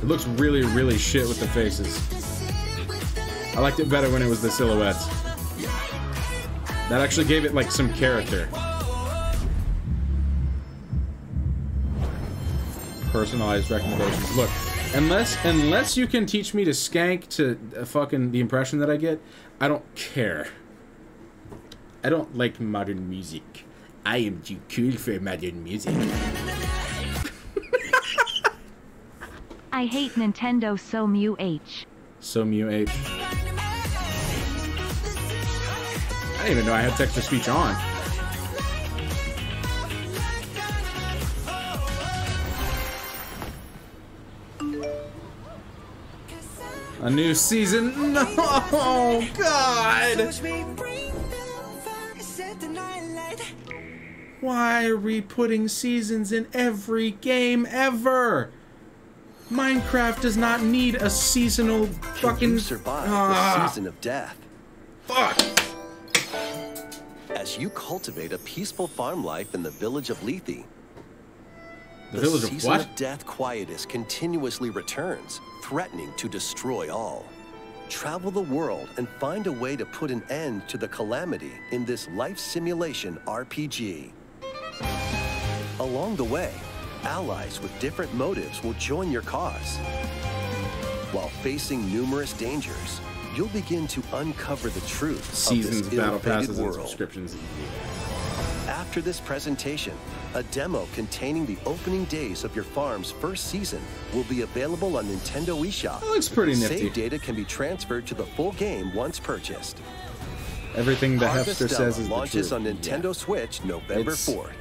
It looks really, really shit with the faces. I liked it better when it was the silhouettes. That actually gave it, like, some character. Personalized recommendations. Look, unless you can teach me to skank to fucking the impression that I get, I don't care. I don't like modern music. I am too cool for modern music. I hate Nintendo so Mew H. So Mew H. I didn't even know I had text-to-speech on. A new season? No, God! Why are we putting seasons in every game ever? Minecraft does not need a seasonal fucking... Can you survive the season of death? Fuck! As you cultivate a peaceful farm life in the village of Lethe, the village of season what? of death quietus continuously returns, threatening to destroy all. Travel the world and find a way to put an end to the calamity in this life simulation RPG. Along the way, allies with different motives will join your cause. While facing numerous dangers, you'll begin to uncover the truth Seasons, of this battle ill-fated passes, and world. subscriptions. After this presentation, a demo containing the opening days of your farm's first season will be available on Nintendo eShop. That looks pretty nifty. Save data can be transferred to the full game once purchased. Everything the Harvest Hefster says Demo is launches the on truth. Nintendo Switch November It's- 4th.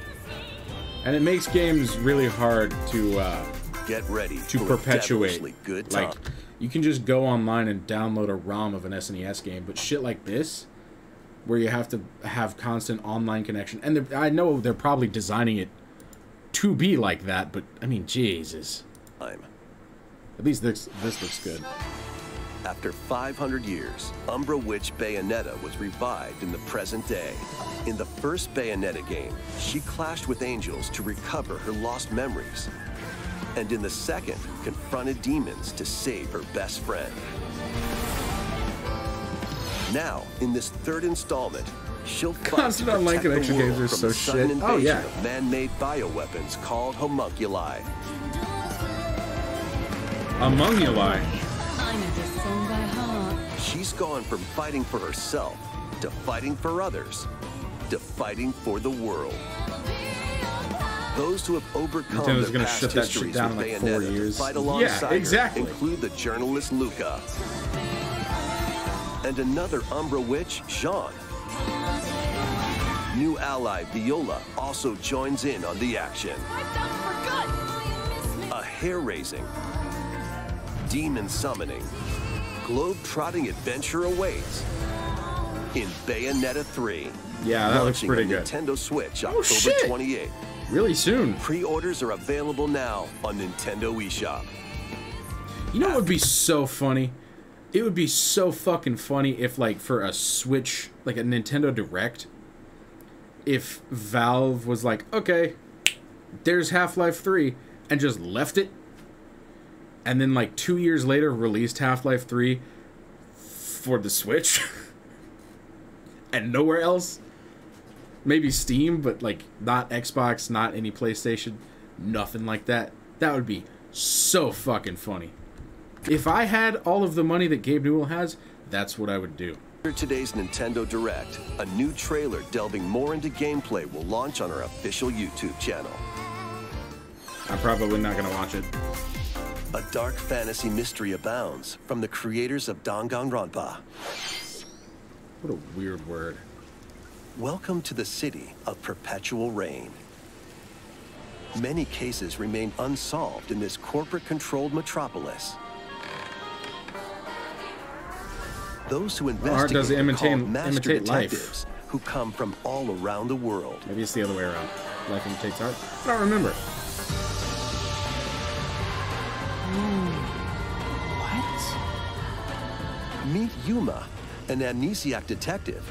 And it makes games really hard to Get ready to for a perpetuate. devilishly good time. Like, you can just go online and download a ROM of an SNES game, but shit like this, where you have to have constant online connection, and I know they're probably designing it to be like that, but I mean, Jesus. At least this looks good. After 500 years, Umbra Witch Bayonetta was revived in the present day. In the first Bayonetta game, she clashed with angels to recover her lost memories. And in the second, confronted demons to save her best friend. Now, in this third installment, she'll fight to Constant online protect the connection games world are from so the sudden shit. Oh, invasion yeah. of man-made bioweapons called homunculi. Homunculi. I know this song by heart. She's gone from fighting for herself to fighting for others to fighting for the world. Those who have overcome Nintendo's their gonna past shut that shit histories down with in like 4 Bayonetta to years. fight Yeah, alongside exactly. her include the journalist Luca and another Umbra witch, Jean. New ally Viola also joins in on the action. A hair-raising, demon summoning, globe-trotting adventure awaits. in Bayonetta 3. Yeah, that looks pretty good. Nintendo Switch Oh, October shit. 28th. Really soon. Pre-orders are available now on Nintendo eShop. You know what would be so funny? It would be so fucking funny if, like, for a Switch, like a Nintendo Direct, if Valve was like, okay, there's Half-Life 3, and just left it, and then, like, 2 years later released Half-Life 3 for the Switch, and nowhere else. Maybe Steam, but, like, not Xbox, not any PlayStation, nothing like that. That would be so fucking funny. If I had all of the money that Gabe Newell has, that's what I would do. Today's Nintendo Direct, a new trailer delving more into gameplay will launch on our official YouTube channel. I'm probably not going to watch it. A dark fantasy mystery abounds from the creators of Danganronpa. What a weird word. Welcome to the city of perpetual rain. Many cases remain unsolved in this corporate-controlled metropolis. Those who investigate are called master detectives who come from all around the world. Maybe it's the other way around. Life imitates art. I don't remember. What? Meet Yuma, an amnesiac detective,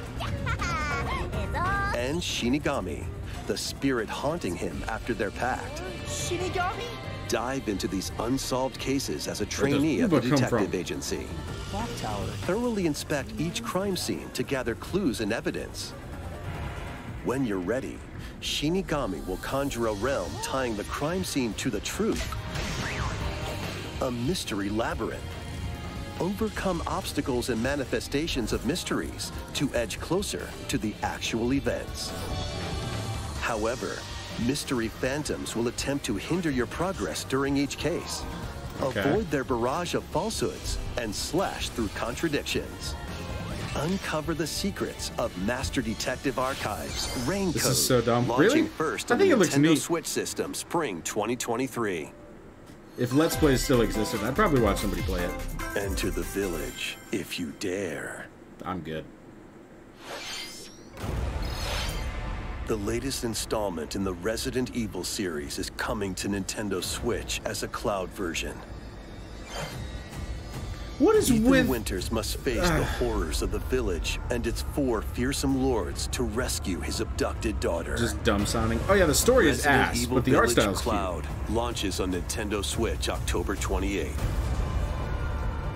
and Shinigami, the spirit haunting him after their pact. Shinigami? Dive into these unsolved cases as a trainee of the detective agency. Clock tower. Thoroughly inspect each crime scene to gather clues and evidence. When you're ready, Shinigami will conjure a realm tying the crime scene to the truth. A mystery labyrinth. Overcome obstacles and manifestations of mysteries to edge closer to the actual events. However, mystery phantoms will attempt to hinder your progress during each case. Okay. Avoid their barrage of falsehoods and slash through contradictions. Uncover the secrets of Master Detective Archives Rain This Code. is so dumb. Launching Really? first I on think the it looks Nintendo neat. Switch system spring 2023. If Let's Plays still existed, I'd probably watch somebody play it. Enter the village if you dare. I'm good. The latest installment in the Resident Evil series is coming to Nintendo Switch as a cloud version. What is Ethan with... Winters must face the horrors of the village and its 4 fearsome lords to rescue his abducted daughter. Just dumb sounding. Oh yeah, the story is Resident ass, Evil but the art Village style's cute. Cloud launches on Nintendo Switch October 28th.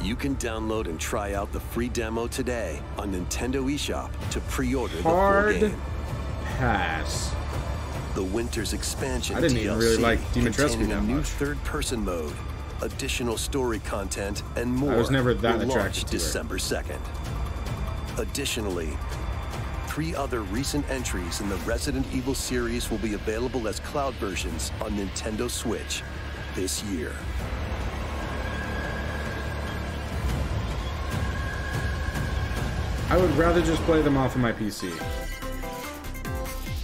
You can download and try out the free demo today on Nintendo eShop to pre-order the full game. Pass. The Winter's expansion I didn't even really DLC like Dimitrescu containing that a new much. third-person mode, additional story content, and more. I was never that will attracted launch to her. December 2nd. Additionally, 3 other recent entries in the Resident Evil series will be available as cloud versions on Nintendo Switch this year. I would rather just play them off of my PC.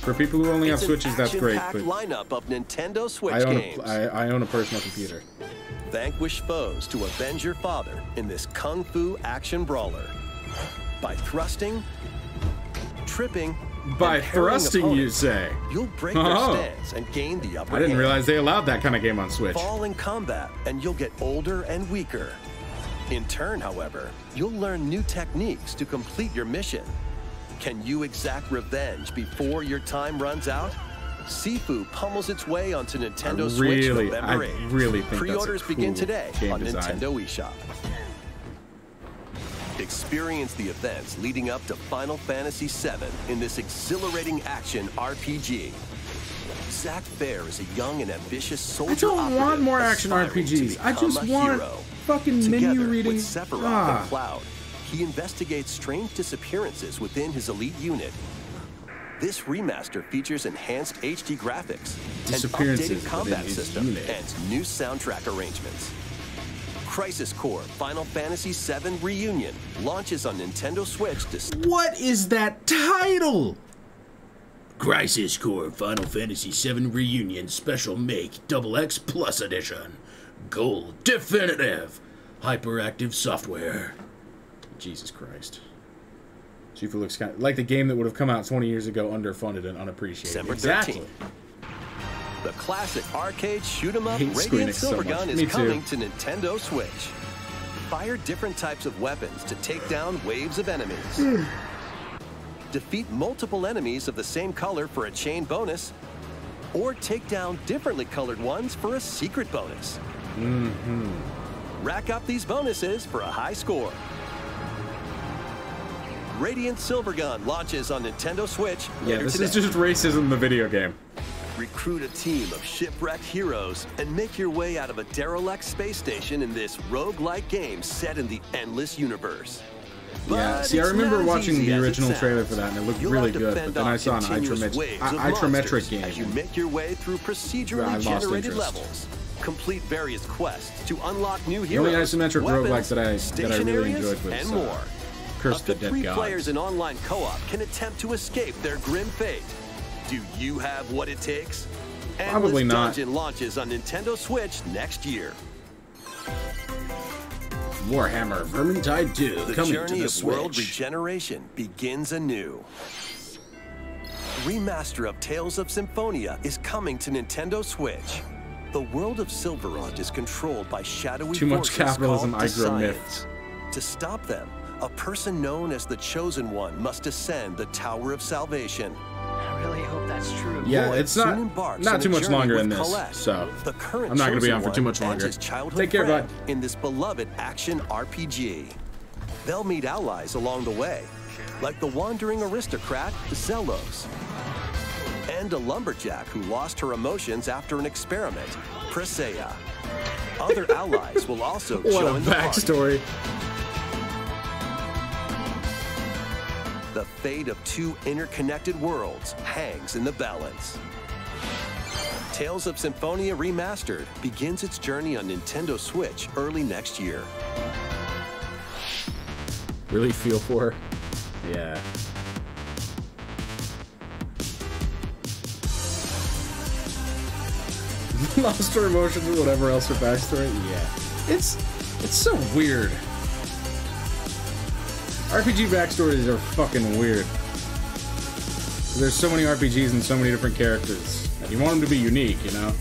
For people who only have It's an Switches, that's great, action-packed but lineup of Nintendo Switch I games. own a personal computer. Vanquish foes to avenge your father in this kung fu action brawler. By thrusting, tripping, By and parrying thrusting, you opponents, say? you'll break Oh. their stance and gain the upper I didn't hand. realize they allowed that kind of game on Switch. Fall in combat, and you'll get older and weaker. In turn, however, you'll learn new techniques to complete your mission. Can you exact revenge before your time runs out? Sifu pummels its way onto Nintendo Switch November 8th. I really think that's a Pre-orders begin cool today game on design. Nintendo eShop. Experience the events leading up to Final Fantasy VII in this exhilarating action RPG. Zack Fair is a young and ambitious soldier. I don't want more action aspiring to RPGs. I become just a want hero. fucking Together menu reading. with Sephiroth Ah. and Cloud, he investigates strange disappearances within his elite unit. This remaster features enhanced HD graphics, an Disappearances updated within combat his system, unit. and new soundtrack arrangements. Crisis Core Final Fantasy VII Reunion launches on Nintendo Switch What is that title? Crisis Core Final Fantasy VII Reunion Special Make XX Plus Edition. Gold Definitive. Hyperactive Software. Jesus Christ. Shifu looks kind of like the game that would have come out 20 years ago, underfunded and unappreciated. December Exactly. 13th. The classic arcade shoot-'em-up I hate Radiant Square Enix so Silvergun much. Me is too. coming to Nintendo Switch. Fire different types of weapons to take down waves of enemies. Defeat multiple enemies of the same color for a chain bonus, or take down differently colored ones for a secret bonus. Rack up these bonuses for a high score. Radiant Silvergun launches on Nintendo Switch Yeah, later this today. is just racism, the video game. Recruit a team of shipwrecked heroes and make your way out of a derelict space station in this roguelike game set in the endless universe. Yeah, But see, I it's remember not as watching easy the as it original trailer sounds. for that, and it looked You'll really have to good, fend but then I off saw an continuous waves of isometric monsters game. as you make your way through I procedurally lost generated interest. levels. Complete various quests to unlock new The heroes, only isometric weapons, roguelike that I station really areas, enjoyed was and more. Curse Up the to Dead 3 Gods. players in online co-op can attempt to escape their grim fate. Do you have what it takes? Probably Endless not. Dungeon launches on Nintendo Switch next year. Warhammer Vermintide 2 The coming to journey the of world Switch. regeneration begins anew. Remaster of Tales of Symphonia is coming to Nintendo Switch. The world of Silverrond is controlled by shadowy Too much forces capitalism, called I grow Desians. myths. To stop them, a person known as the Chosen One must ascend the Tower of Salvation. I really hope that's true. Yeah, Lloyd it's soon not embarks on a too much journey longer with in this, Colette, so the current I'm not going to be Chosen on for too One, much and longer. his childhood Take care, friend bud. in this beloved action RPG. They'll meet allies along the way, like the wandering aristocrat Zelos, and a lumberjack who lost her emotions after an experiment, Presea. Other allies will also What a join the party. backstory. The fate of 2 interconnected worlds hangs in the balance. Tales of Symphonia Remastered begins its journey on Nintendo Switch early next year. Really feel for her. Yeah. Lost her emotions or whatever else her backstory. Yeah. It's so weird. RPG backstories are fucking weird. There's so many RPGs and so many different characters. And you want them to be unique, you know?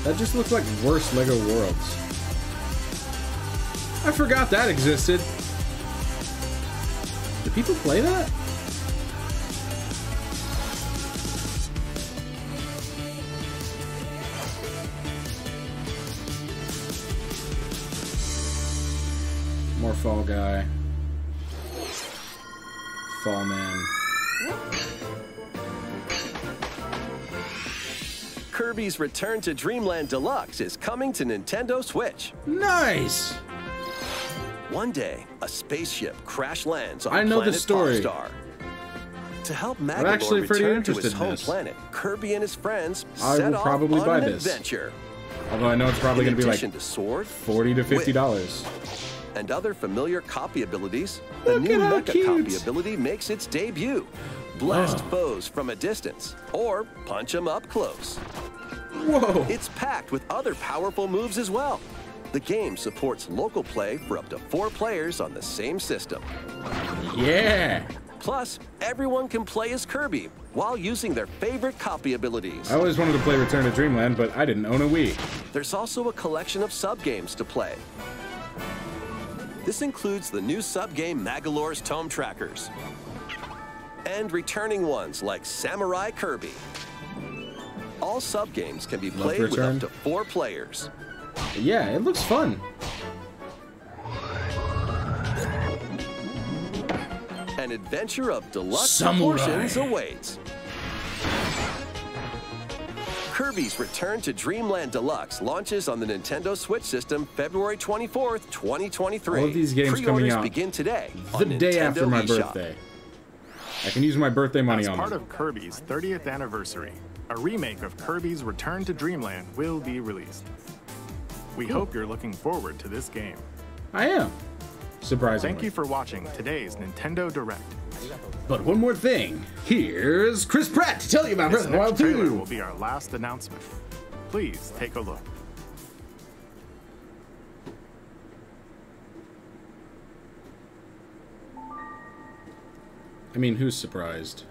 That just looks like worse Lego Worlds. I forgot that existed. Do people play that? More Fall Guy. Fall Man. Kirby's Return to Dreamland Deluxe is coming to Nintendo Switch. Nice! One day, a spaceship crash lands on I know the planet story. Popstar. To help actually Magolor pretty return to interested his in home this. planet, Kirby and his friends I set will off probably on buy an this. adventure. Although I know it's probably In going to be like addition to sword, $40 to $50. and other familiar copy abilities, the Look new at how Mecha cute. copy ability makes its debut. Blast Oh. foes from a distance, or punch them up close. Whoa! It's packed with other powerful moves as well. The game supports local play for up to 4 players on the same system. Yeah! Plus, everyone can play as Kirby while using their favorite copy abilities. I always wanted to play Return to Dreamland, but I didn't own a Wii. There's also a collection of sub-games to play. This includes the new sub-game Magolor's Tome Trackers, and returning ones like Samurai Kirby. All sub-games can be played with Return. up to 4 players. Yeah, it looks fun. An adventure of deluxe Samurai. proportions awaits. Kirby's Return to Dreamland Deluxe launches on the Nintendo Switch system February 24th, 2023. All of these games coming Pre-orders out begin today the on day Nintendo after my eShop. birthday. I can use my birthday money As on part them. of Kirby's 30th anniversary, a remake of Kirby's Return to Dreamland will be released. We hope you're looking forward to this game. I am. Surprisingly. Thank you for watching today's Nintendo Direct. But one more thing. Here's Chris Pratt to tell you about Breath of the Wild 2. This trailer will be our last announcement. Please take a look. I mean, who's surprised?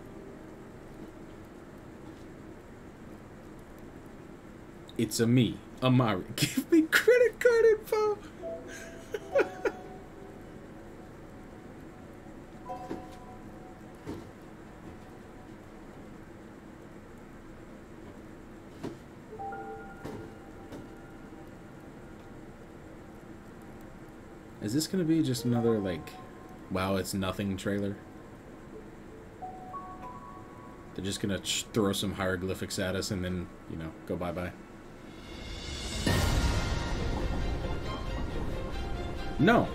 It's a me, Amari. Give me credit card info. Is this gonna be just another, like, wow, it's nothing trailer? They're just gonna throw some hieroglyphics at us and then, you know, go bye-bye. No.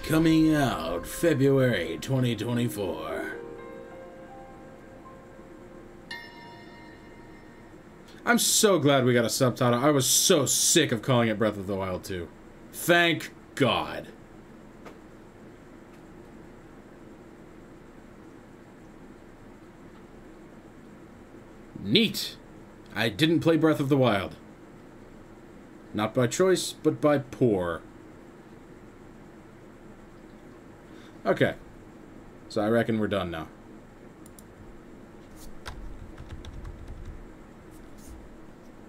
Coming out February 2024. I'm so glad we got a subtitle. I was so sick of calling it Breath of the Wild 2. Thank God. Neat. I didn't play Breath of the Wild. Not by choice, but by poor. Okay. So I reckon we're done now.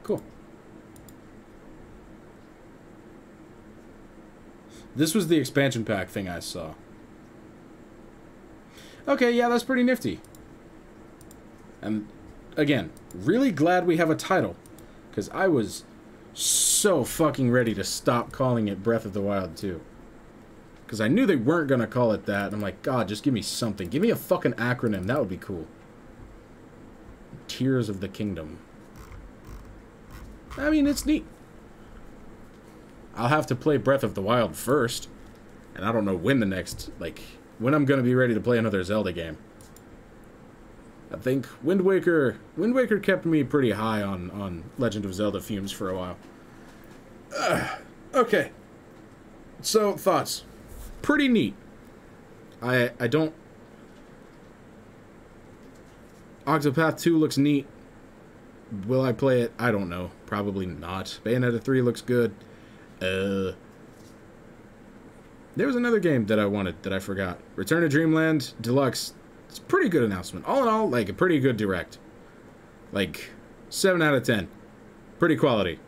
Cool. This was the expansion pack thing I saw. Okay, yeah, that's pretty nifty. And again, really glad we have a title, because I was so fucking ready to stop calling it Breath of the Wild 2. Because I knew they weren't going to call it that. I'm like, God, just give me something. Give me a fucking acronym. That would be cool. Tears of the Kingdom. I mean, it's neat. I'll have to play Breath of the Wild first. And I don't know when the next, like, when I'm going to be ready to play another Zelda game. I think Wind Waker kept me pretty high on Legend of Zelda fumes for a while. Okay. So, thoughts. Pretty neat. I don't... Octopath 2 looks neat. Will I play it? I don't know. Probably not. Bayonetta 3 looks good. There was another game that I wanted that I forgot. Return to Dreamland Deluxe. It's a pretty good announcement. All in all, like, a pretty good direct. Like, 7 out of 10. Pretty quality.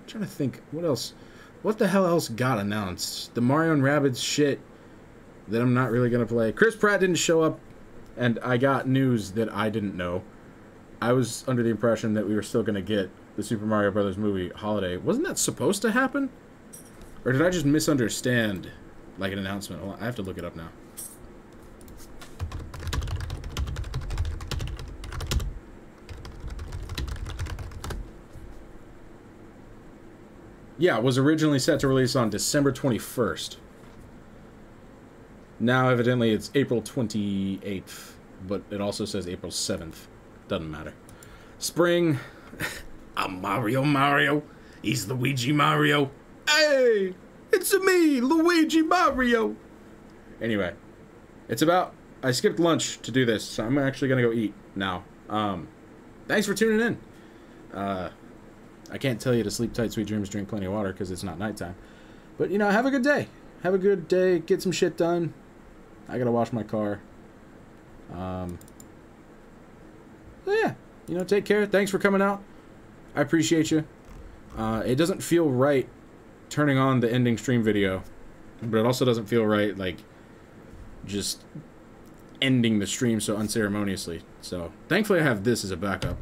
Trying to think what else, what the hell else got announced? The Mario and Rabbids shit that I'm not really gonna play. Chris Pratt didn't show up, and I got news that I didn't know. I was under the impression that we were still gonna get the Super Mario Brothers movie holiday. Wasn't that supposed to happen? Or did I just misunderstand, like, an announcement? Well, I have to look it up now. Yeah, it was originally set to release on December 21st. Now, evidently, it's April 28th, but it also says April 7th. Doesn't matter. Spring. I'm Mario. He's Luigi Mario. Hey! It's me, Luigi Mario! Anyway, it's about... I skipped lunch to do this, so I'm actually gonna go eat now. Thanks for tuning in. I can't tell you to sleep tight, sweet dreams, drink plenty of water, because it's not nighttime. But, you know, have a good day. Have a good day. Get some shit done. I gotta wash my car. So yeah, you know, take care. Thanks for coming out. I appreciate you. It doesn't feel right turning on the ending stream video, but it also doesn't feel right, like, just ending the stream so unceremoniously. So, thankfully I have this as a backup.